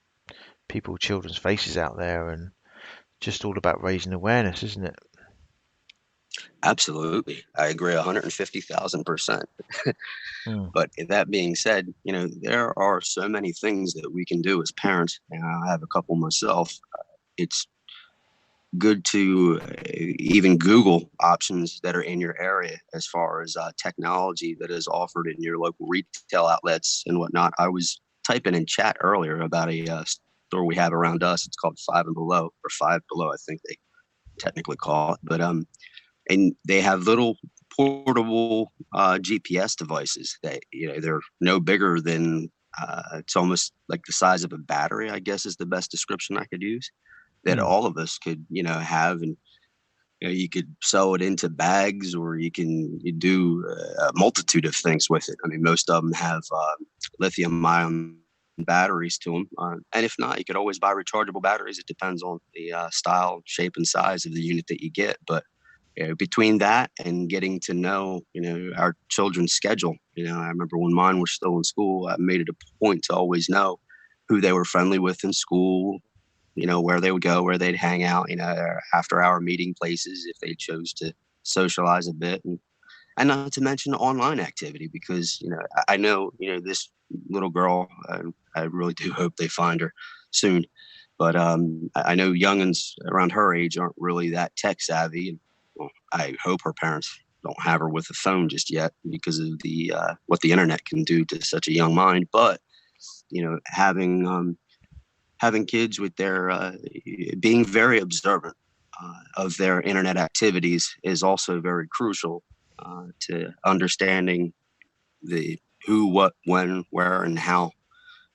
people, children's faces out there, and just all about raising awareness, isn't it? Absolutely. I agree 150,000%. But that being said, there are so many things that we can do as parents, and I have a couple myself. It's good to even Google options that are in your area as far as technology that is offered in your local retail outlets and whatnot. I was typing in chat earlier about a store we have around us. It's called Five Below, I think they technically call it. But and they have little portable GPS devices that they're no bigger than it's almost like the size of a battery, I guess is the best description I could use, that all of us could have. And you could sew it into bags, or you do a multitude of things with it. I mean, most of them have lithium ion batteries to them, and if not, you could always buy rechargeable batteries. It depends on the style, shape, and size of the unit that you get. But between that and getting to know, our children's schedule, I remember when mine were still in school, I made it a point to always know who they were friendly with in school, where they would go, where they'd hang out, after hour meeting places if they chose to socialize a bit. And not to mention online activity, because, I know, this little girl, I really do hope they find her soon. But I know youngins around her age aren't really that tech savvy. And I hope her parents don't have her with a phone just yet because of the what the internet can do to such a young mind. But having kids with their being very observant of their internet activities is also very crucial to understanding the who, what, when, where, and how.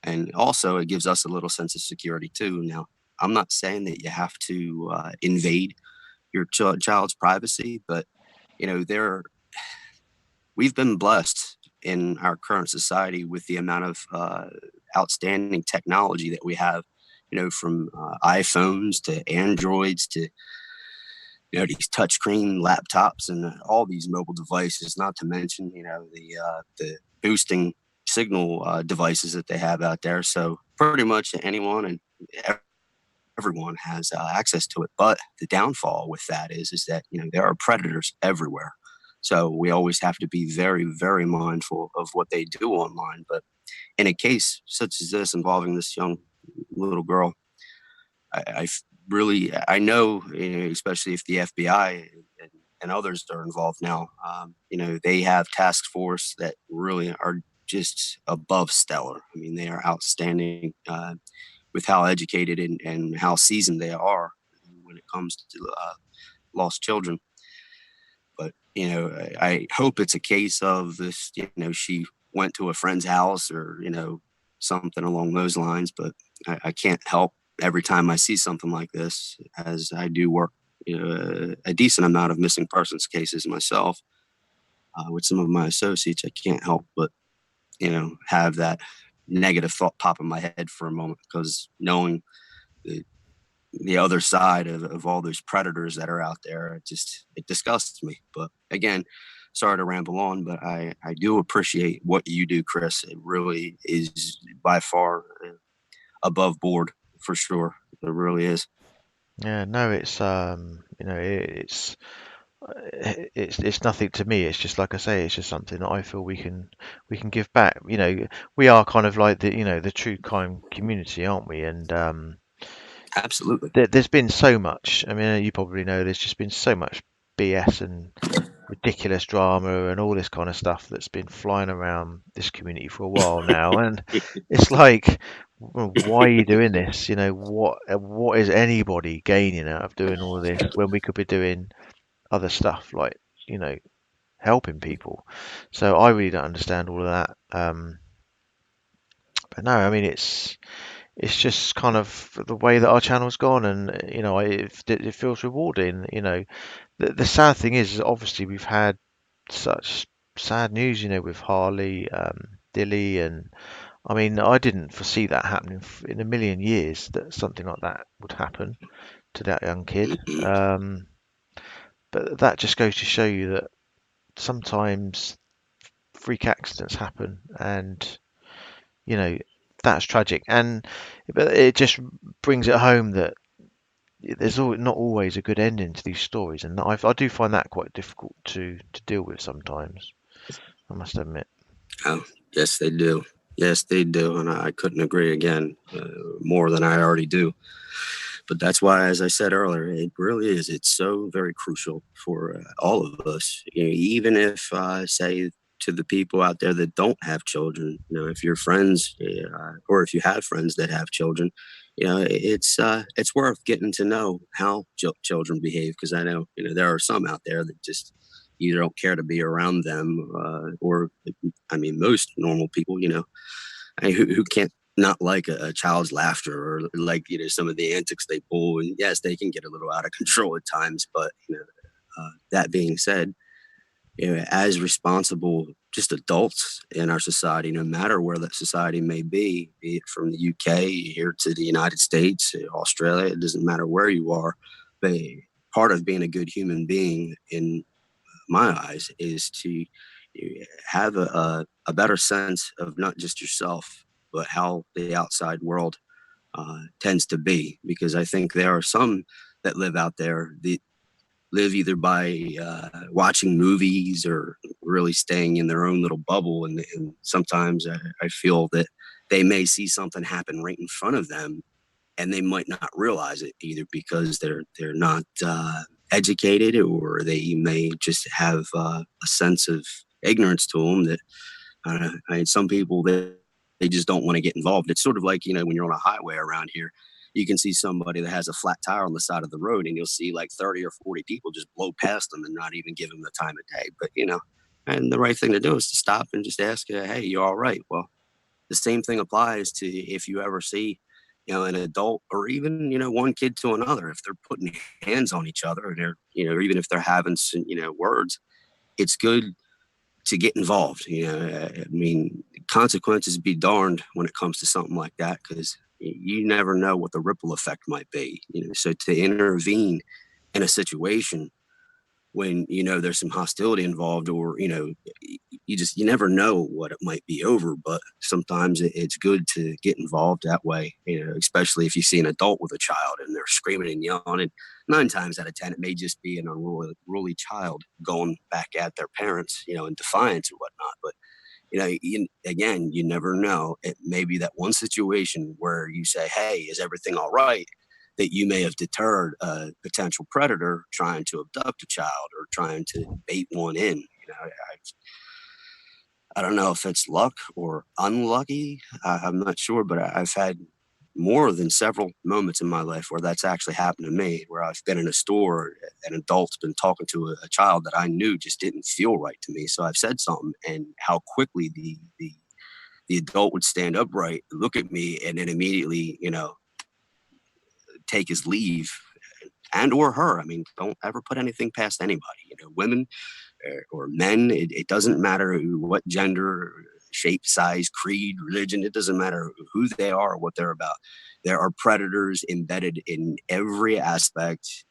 And also, it gives us a little sense of security too. Now, I'm not saying that you have to invade your child's privacy, but we've been blessed in our current society with the amount of outstanding technology that we have from iPhones to Androids to these touchscreen laptops and all these mobile devices. Not to mention the boosting signal devices that they have out there. So pretty much anyone and everyone has access to it. But the downfall with that is that there are predators everywhere. So we always have to be very, very mindful of what they do online. But in a case such as this involving this young little girl, I know, especially if the FBI and others are involved now, they have task force that really are just above stellar. I mean, they are outstanding with how educated and how seasoned they are when it comes to lost children. But, I hope it's a case of this, she went to a friend's house or, something along those lines. But I can't help every time I see something like this, as I do work a decent amount of missing persons cases myself with some of my associates. I can't help but, have that negative thought pop in my head for a moment, because knowing the other side of all those predators that are out there, it disgusts me. But again, sorry to ramble on, but I do appreciate what you do, Chris. It really is by far above board for sure. It really is. Yeah, no, it's nothing to me. It's just like I say, it's just something that I feel we can give back. We are kind of like the true crime community, aren't we? And absolutely, there's been so much. I mean, you probably know there's just been so much BS and ridiculous drama and all this kind of stuff that's been flying around this community for a while now, and it's like, well, why are you doing this? What is anybody gaining out of doing all this when we could be doing other stuff like helping people? So I really don't understand all of that. But no, I mean it's just kind of the way that our channel's gone, and it feels rewarding. The sad thing is obviously we've had such sad news, with Harley, Dilly, and I mean, I didn't foresee that happening in a million years, that something like that would happen to that young kid. But that just goes to show you that sometimes freak accidents happen, and that's tragic. But it just brings it home that there's not always a good ending to these stories, and I do find that quite difficult to deal with sometimes, I must admit. Oh, yes, they do. Yes, they do. And I couldn't agree again more than I already do. But that's why, as I said earlier, it really is. It's so very crucial for all of us, even if, say, to the people out there that don't have children, if you're friends or if you have friends that have children, it's worth getting to know how children behave. Because I know, there are some out there that just either don't care to be around them or, I mean, most normal people, who can't not like a child's laughter or like, some of the antics they pull. And yes, they can get a little out of control at times. But, that being said, as responsible just adults in our society, no matter where that society may be it from the UK here to the United States, Australia, it doesn't matter where you are. But part of being a good human being, in my eyes, is to have a better sense of not just yourself, but how the outside world tends to be. Because I think there are some that live out there that live either by watching movies or really staying in their own little bubble. And sometimes I feel that they may see something happen right in front of them, and they might not realize it, either because they're not educated, or they may just have a sense of ignorance to them that some people, they just don't want to get involved. It's sort of like, when you're on a highway around here, you can see somebody that has a flat tire on the side of the road, and you'll see like 30 or 40 people just blow past them and not even give them the time of day. But, and the right thing to do is to stop and just ask, hey, you all right? Well, the same thing applies to if you ever see, an adult, or even, one kid to another, if they're putting hands on each other, and they're, or even if they're having some, words, it's good to get involved. I mean, consequences be darned when it comes to something like that, because you never know what the ripple effect might be. So to intervene in a situation when there's some hostility involved, or you never know what it might be over. But sometimes it's good to get involved that way, especially if you see an adult with a child and they're screaming and yelling. And 9 times out of 10 it may just be an unruly child going back at their parents, in defiance or whatnot. But you never know. It may be that one situation where you say, hey, is everything all right, that you may have deterred a potential predator trying to abduct a child or trying to bait one in. I don't know if it's luck or unlucky. I'm not sure, but I've had more than several moments in my life where that's actually happened to me, where I've been in a store, an adult's been talking to a child that I knew just didn't feel right to me. So I've said something, and how quickly the adult would stand upright, look at me, and then immediately, take his leave, and or her. I mean, don't ever put anything past anybody, women or men. It doesn't matter what gender, shape, size, creed, religion. It doesn't matter who they are or what they're about. There are predators embedded in every aspect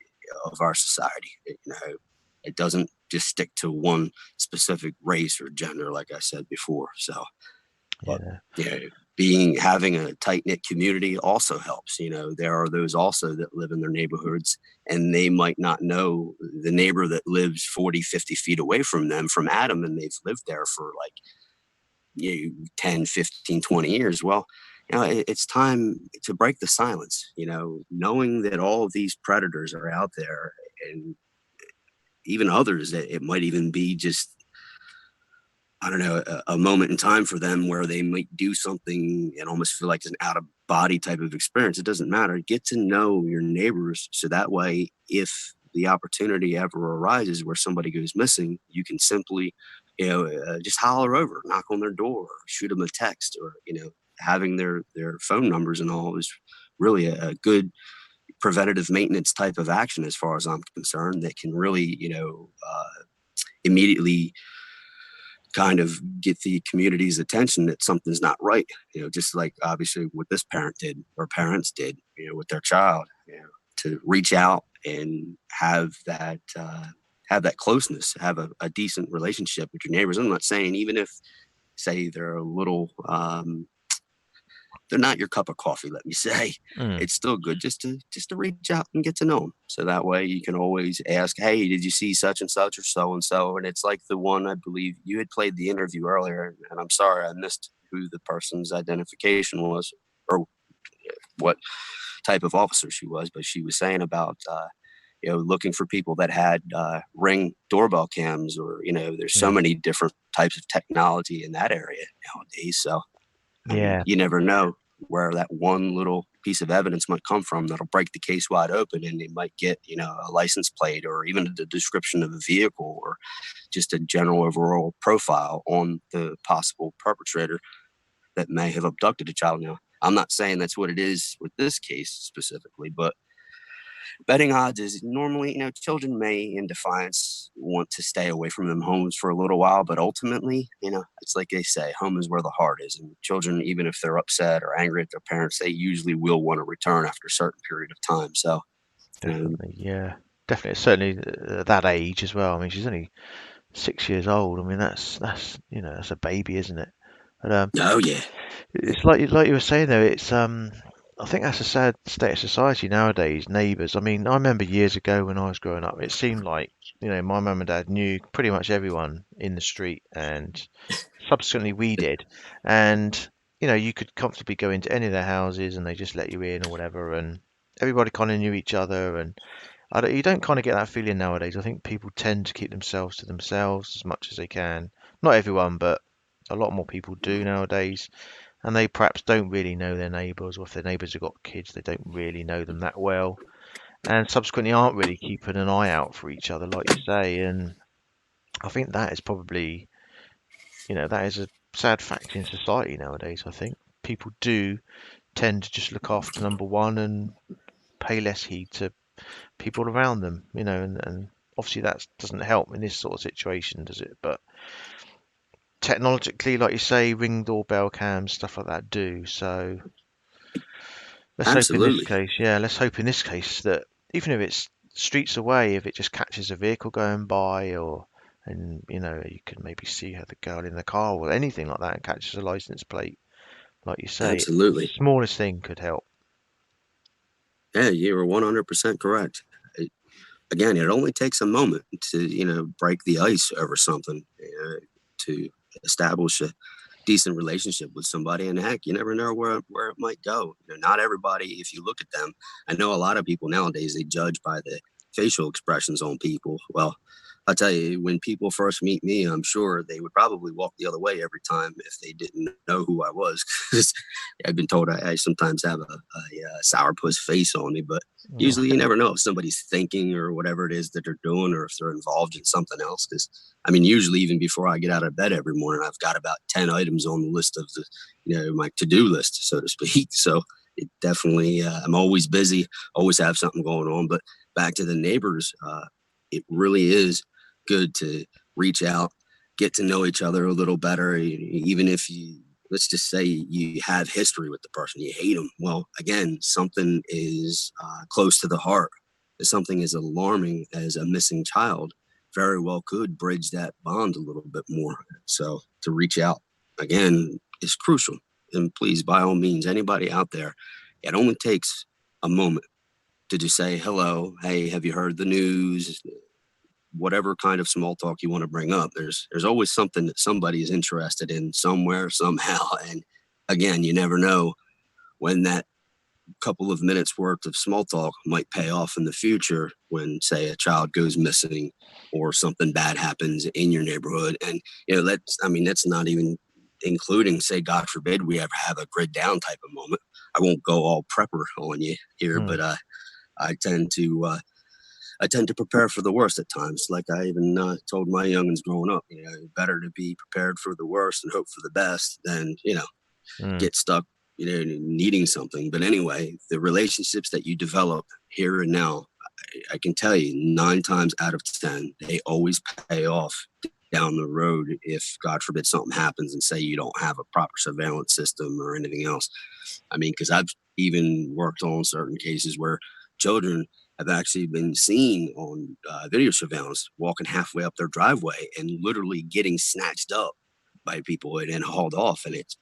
of our society. It doesn't just stick to one specific race or gender, like I said before. So, having a tight-knit community also helps. There are those also that live in their neighborhoods, and they might not know the neighbor that lives 40, 50 feet away from them, from Adam, and they've lived there for 10, 15, 20 years. Well, it's time to break the silence, knowing that all of these predators are out there, and even others that it might even be just, I don't know, a moment in time for them where they might do something and almost feel like it's an out-of-body type of experience. It doesn't matter. Get to know your neighbors, so that way, if the opportunity ever arises where somebody goes missing, you can simply, just holler over, knock on their door, or shoot them a text, or, having their phone numbers and all is really a good preventative maintenance type of action, as far as I'm concerned, that can really, immediately kind of get the community's attention that something's not right. Just like obviously what this parent did, or parents did, with their child, to reach out and have that closeness, have a decent relationship with your neighbors. I'm not saying, even if, say, they're a little, they're not your cup of coffee, let me say, it's still good just to reach out and get to know them. So that way you can always ask, hey, did you see such and such or so and so? And it's like the one, I believe you had played the interview earlier, and I'm sorry I missed who the person's identification was or what type of officer she was, but she was saying about looking for people that had Ring doorbell cams, or there's so many different types of technology in that area nowadays. So you never know where that one little piece of evidence might come from that'll break the case wide open, and they might get, a license plate, or even the description of a vehicle, or just a general overall profile on the possible perpetrator that may have abducted a child. Now, I'm not saying that's what it is with this case specifically, but betting odds is normally, children may, in defiance, want to stay away from them homes for a little while, but ultimately, it's like they say, home is where the heart is. And children, even if they're upset or angry at their parents, they usually will want to return after a certain period of time. So, definitely, certainly that age as well. I mean, she's only 6 years old. I mean, that's that's a baby, isn't it? But, oh yeah, it's like you were saying though. It's I think that's a sad state of society nowadays. Neighbours. I mean, I remember years ago when I was growing up, it seemed like my mum and dad knew pretty much everyone in the street, and subsequently we did. And you could comfortably go into any of their houses, and they just let you in or whatever, and everybody kind of knew each other. And you don't kind of get that feeling nowadays. I think people tend to keep themselves to themselves as much as they can. Not everyone, but a lot more people do nowadays. And they perhaps don't really know their neighbours, or if their neighbours have got kids, they don't really know them that well, and subsequently aren't really keeping an eye out for each other, like you say. And I think that is probably, that is a sad fact in society nowadays. I think people do tend to just look after number one and pay less heed to people around them, and obviously that doesn't help in this sort of situation, does it? But technologically, like you say, Ring doorbell cams, stuff like that do. So Let's hope in this Absolutely. case, yeah, let's hope in this case that even if it's streets away, if it just catches a vehicle going by, or and you can maybe see her, the girl in the car or anything like that, and catches a license plate, like you say, Absolutely. smallest thing could help. Yeah, you were 100% correct. Again, it only takes a moment to, break the ice over something, to establish a decent relationship with somebody. And heck, you never know where it might go. Not everybody, if you look at them, I know a lot of people nowadays, they judge by the facial expressions on people. Well, I'll tell you, when people first meet me, I'm sure they would probably walk the other way every time if they didn't know who I was. Because I've been told I sometimes have a sourpuss face on me, but usually you never know if somebody's thinking or whatever it is that they're doing, or if they're involved in something else. Because usually even before I get out of bed every morning, I've got about 10 items on the list of my to-do list, so to speak. So it definitely, I'm always busy, always have something going on. But back to the neighbors, it really is good to reach out, get to know each other a little better, even if let's just say you have history with the person, you hate them. Well, again, something is close to the heart. Something as alarming as a missing child very well could bridge that bond a little bit more. So to reach out, again, is crucial. And please, by all means, anybody out there, it only takes a moment to just say hello. Hey, have you heard the news? Whatever kind of small talk you want to bring up, there's always something that somebody is interested in somewhere, somehow. And again, you never know when that couple of minutes worth of small talk might pay off in the future when, say, a child goes missing or something bad happens in your neighborhood. And, that's not even including, say, God forbid, we ever have a grid down type of moment. I won't go all prepper on you here, but I tend to prepare for the worst at times. Like I even told my youngins growing up, better to be prepared for the worst and hope for the best than, get stuck, needing something. But anyway, the relationships that you develop here and now, I can tell you 9 times out of 10, they always pay off down the road if, God forbid, something happens and say you don't have a proper surveillance system or anything else. Because I've even worked on certain cases where children have actually been seen on video surveillance walking halfway up their driveway and literally getting snatched up by people and then hauled off. And it's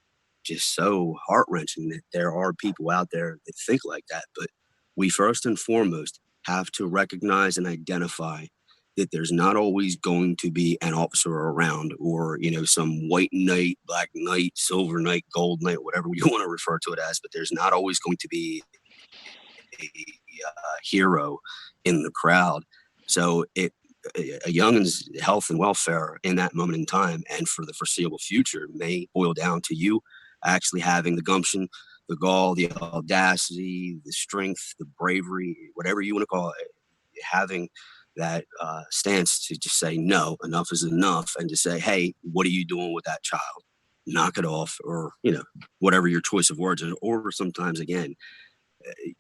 just so heart-wrenching that there are people out there that think like that. But we first and foremost have to recognize and identify that there's not always going to be an officer around, or, some white knight, black knight, silver knight, gold knight, whatever you want to refer to it as. But there's not always going to be a hero in the crowd. So a youngin's health and welfare in that moment in time and for the foreseeable future may boil down to you actually having the gumption, the gall, the audacity, the strength, the bravery, whatever you want to call it, having that stance to just say, no, enough is enough, and to say, hey, what are you doing with that child? Knock it off, or, whatever your choice of words is. Or sometimes, again,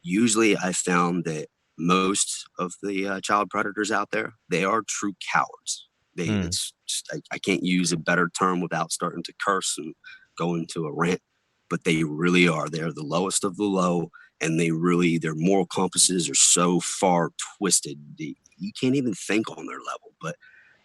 usually I found that most of the child predators out there, they are true cowards. It's just, I can't use a better term without starting to curse and go into a rant, but they really are. They're the lowest of the low, and their moral compasses are so far twisted. You can't even think on their level. But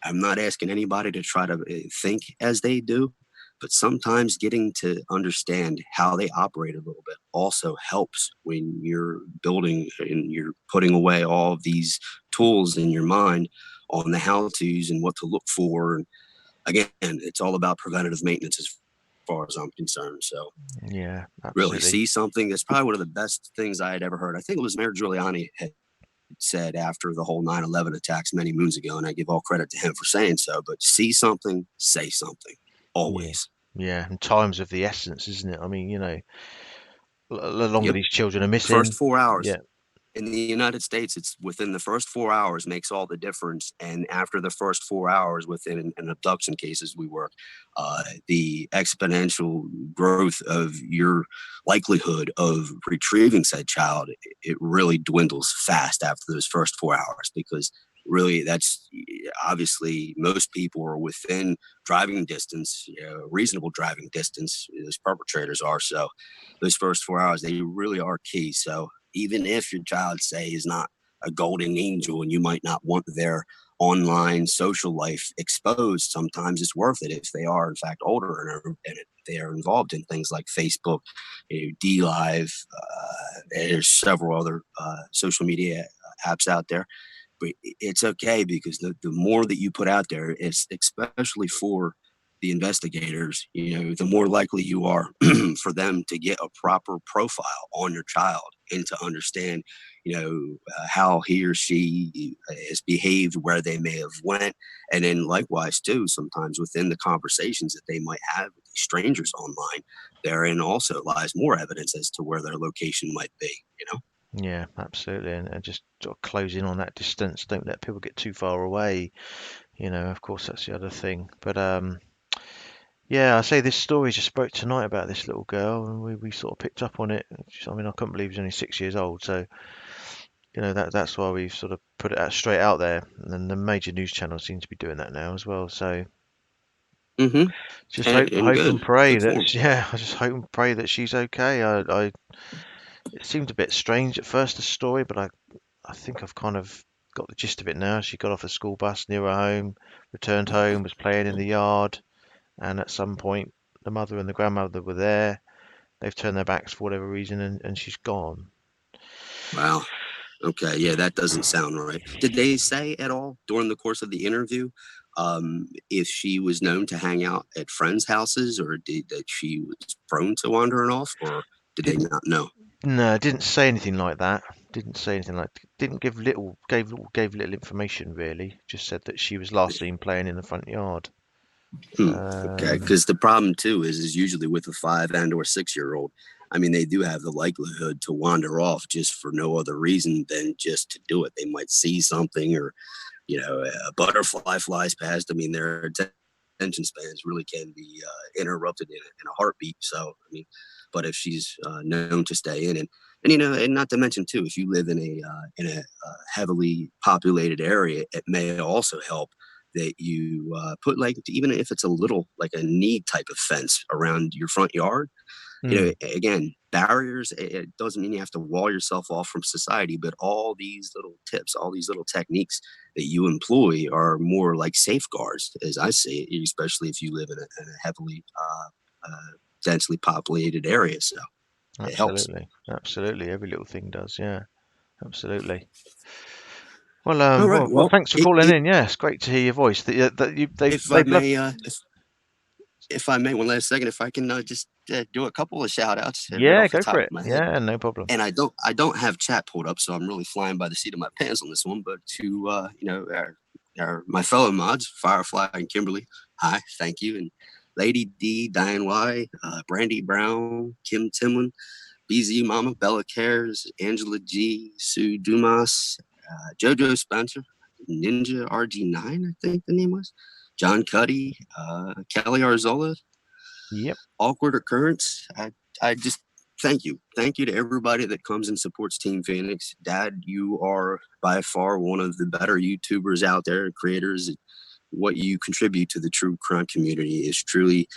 I'm not asking anybody to try to think as they do. But sometimes getting to understand how they operate a little bit also helps when you're building and you're putting away all of these tools in your mind on the how-tos and what to look for. And again, it's all about preventative maintenance as far as I'm concerned. So yeah, absolutely. Really see something. That's probably one of the best things I had ever heard. I think it was Mayor Giuliani had said after the whole 9/11 attacks many moons ago, and I give all credit to him for saying so, but see something, say something. Always. Yeah, and time's of the essence, isn't it? The longer these children are missing. First 4 hours. Yeah. In the United States, it's within the first 4 hours makes all the difference. And after the first 4 hours within an abduction cases we work, the exponential growth of your likelihood of retrieving said child, it really dwindles fast after those first 4 hours, because really, that's obviously most people are within driving distance, reasonable driving distance. Those perpetrators are. So those first 4 hours, they really are key. So even if your child, say, is not a golden angel and you might not want their online social life exposed, sometimes it's worth it if they are in fact older and they are involved in things like Facebook, D Live. There's several other social media apps out there, but it's okay because the more that you put out there, it's especially for the investigators, the more likely you are for them to get a proper profile on your child and to understand, how he or she has behaved, where they may have went. And then likewise too, sometimes within the conversations that they might have with these strangers online, therein also lies more evidence as to where their location might be, Yeah, absolutely. And just sort of close in on that distance. Don't let people get too far away. Of course, that's the other thing. But yeah, I say this story just broke tonight about this little girl, and we sort of picked up on it. I mean, I couldn't believe she's only 6 years old. So, that's why we sort of put it out straight out there. And then the major news channels seem to be doing that now as well. So just hope and pray that, yeah, I just hope and pray that she's okay. It seemed a bit strange at first, the story, but I think I've kind of got the gist of it now. She got off a school bus near her home, returned home, was playing in the yard, and at some point the mother and the grandmother were there. They've turned their backs for whatever reason, and she's gone. Wow. Okay. Yeah, that doesn't sound right. Did they say at all during the course of the interview if she was known to hang out at friends' houses, or that she was prone to wandering off, or did they not know? No, didn't say anything like that. Didn't give gave little information really. Just said that she was last seen playing in the front yard. Okay, because the problem too is usually with a 5 and or 6-year-old. I mean, they do have the likelihood to wander off just for no other reason than just to do it. They might see something, or a butterfly flies past. I mean, their attention spans really can be interrupted in a heartbeat. So, I mean, but if she's known to stay in, and and not to mention too, if you live in a heavily populated area, it may also help that you put, like, even if it's a little, like a need type of fence around your front yard. Again, barriers, it doesn't mean you have to wall yourself off from society, but all these little tips, all these little techniques that you employ are more like safeguards, as I see it, especially if you live in a heavily densely populated area. So it helps. Absolutely. Every little thing does. Yeah, absolutely. Well, All right. well, thanks for calling in. Yeah, it's great to hear your voice. If I may, one last second, if I can just do a couple of shout outs. Yeah, go for it. Yeah, no problem. And I don't have chat pulled up, so I'm really flying by the seat of my pants on this one. But to my fellow mods, Firefly and Kimberly, hi, thank you. And Lady D, Diane Y, Brandy Brown, Kim Timlin, BZ Mama, Bella Cares, Angela G, Sue Dumas, Jojo Spencer, Ninja RG9, I think the name was, John Cuddy, Kelly Arzola. Yep. Awkward Occurrence. I just thank you to everybody that comes and supports Team Phoenix. Dad, you are by far one of the better YouTubers out there, creators. What you contribute to the true crime community is truly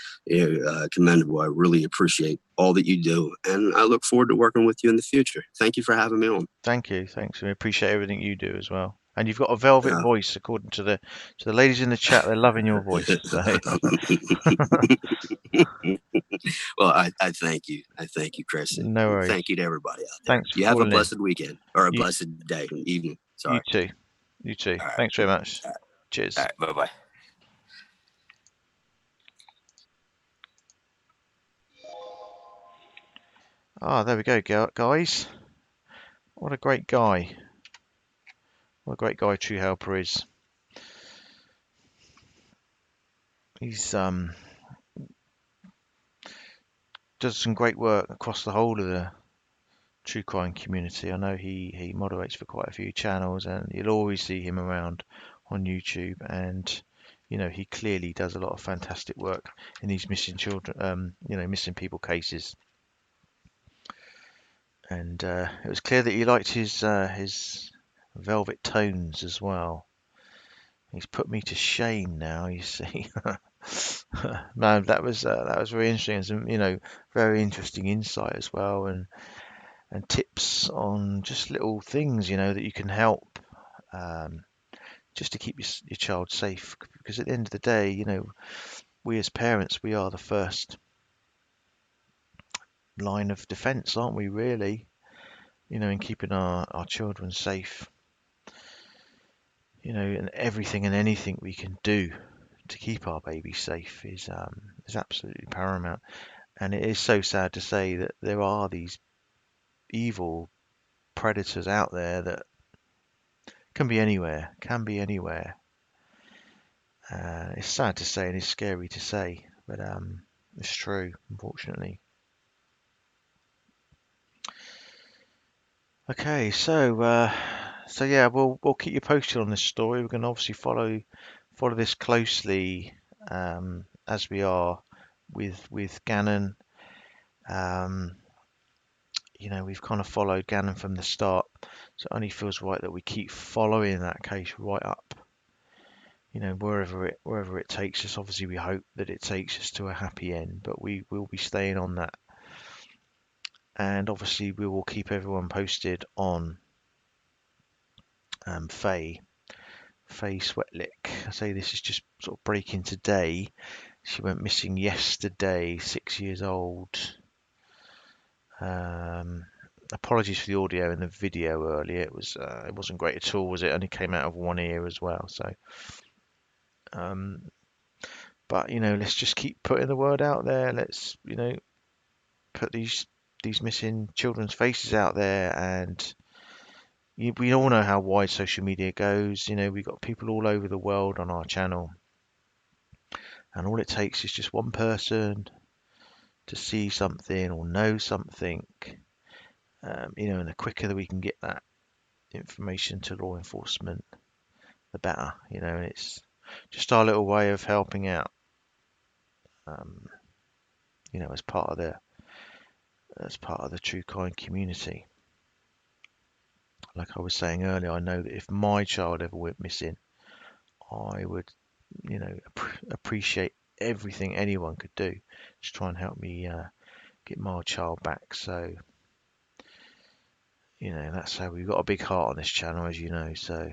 commendable. I really appreciate all that you do, and I look forward to working with you in the future. Thank you for having me on. Thank you. Thanks. We appreciate everything you do as well. And you've got a velvet voice, according to the ladies in the chat. They're loving your voice. So. Well, I thank you. I thank you, Chris. No worries. Thank you to everybody out there. Thanks. You have a blessed weekend, or a blessed day, evening. Sorry. You too. Right. Thanks very much. All right. Cheers. All right. Bye-bye. There we go, guys. What a great guy. What a great guy True Helper is. He's does some great work across the whole of the true crime community. I know he moderates for quite a few channels, and you'll always see him around on YouTube. And he clearly does a lot of fantastic work in these missing children, missing people cases. And it was clear that he liked his velvet tones as well. He's put me to shame now, you see. Man, that was very interesting, and some, very interesting insight as well, and tips on just little things, that you can help, just to keep your child safe. Because at the end of the day, we as parents, we are the first line of defense, aren't we, really? In keeping our children safe. And everything and anything we can do to keep our babies safe is absolutely paramount. And it is so sad to say that there are these evil predators out there that can be anywhere. It's sad to say and it's scary to say, but it's true, unfortunately. Okay, so yeah, we'll keep you posted on this story. We're going to obviously follow this closely, as we are with Gannon. We've kind of followed Gannon from the start, so it only feels right that we keep following that case right up. Wherever it takes us. Obviously, we hope that it takes us to a happy end, but we will be staying on that. And obviously, we will keep everyone posted on Faye Sweatlick. I say this is just sort of breaking today. She went missing yesterday, 6 years old. Apologies for the audio and the video earlier. It wasn't great at all, was it? Only came out of one ear as well. So, but let's just keep putting the word out there. Let's put these missing children's faces out there, and we all know how wide social media goes. We've got people all over the world on our channel, and all it takes is just one person to see something or know something, and the quicker that we can get that information to law enforcement, the better. And it's just our little way of helping out, as part of the True Crime community. Like I was saying earlier, I know that if my child ever went missing, I would, appreciate everything anyone could do to try and help me get my child back. So, that's how we've got a big heart on this channel, as you know. So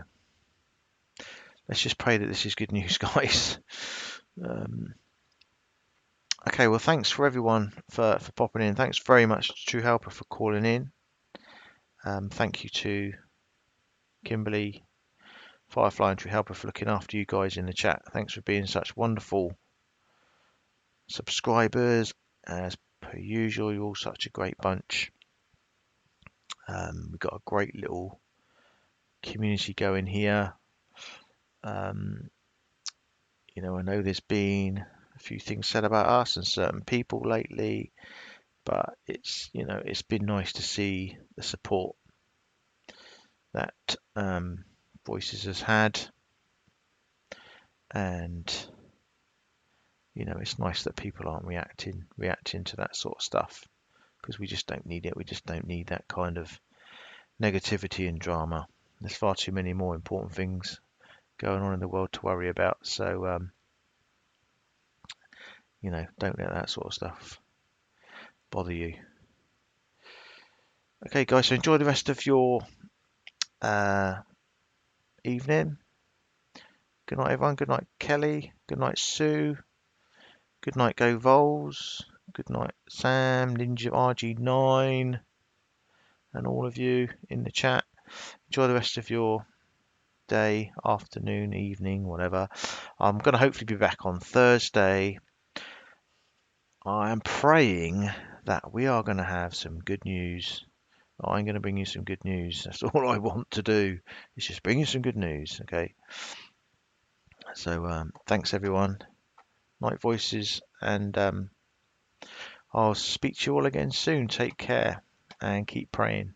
let's just pray that this is good news, guys. Okay, well, thanks for everyone for popping in. Thanks very much to True Helper for calling in. Thank you to Kimberly, Firefly, and True Helper for looking after you guys in the chat. Thanks for being such wonderful subscribers. As per usual, you're all such a great bunch. We've got a great little community going here. I know there's been a few things said about us and certain people lately, but it's been nice to see the support that Voices has had, and it's nice that people aren't reacting to that sort of stuff, because we just don't need it. We just don't need that kind of negativity and drama. There's far too many more important things going on in the world to worry about. So don't let that sort of stuff bother you. Okay, guys, so enjoy the rest of your evening. Good night, everyone. Good night, Kelly. Good night, Sue. Good night, Go Vols. Good night, Sam, Ninja RG9, and all of you in the chat. Enjoy the rest of your day, afternoon, evening, whatever. I'm going to hopefully be back on Thursday. I am praying that we are going to have some good news. I'm going to bring you some good news. That's all I want to do, is just bring you some good news. Okay. So thanks, everyone. Night, Voices, and I'll speak to you all again soon. Take care and keep praying.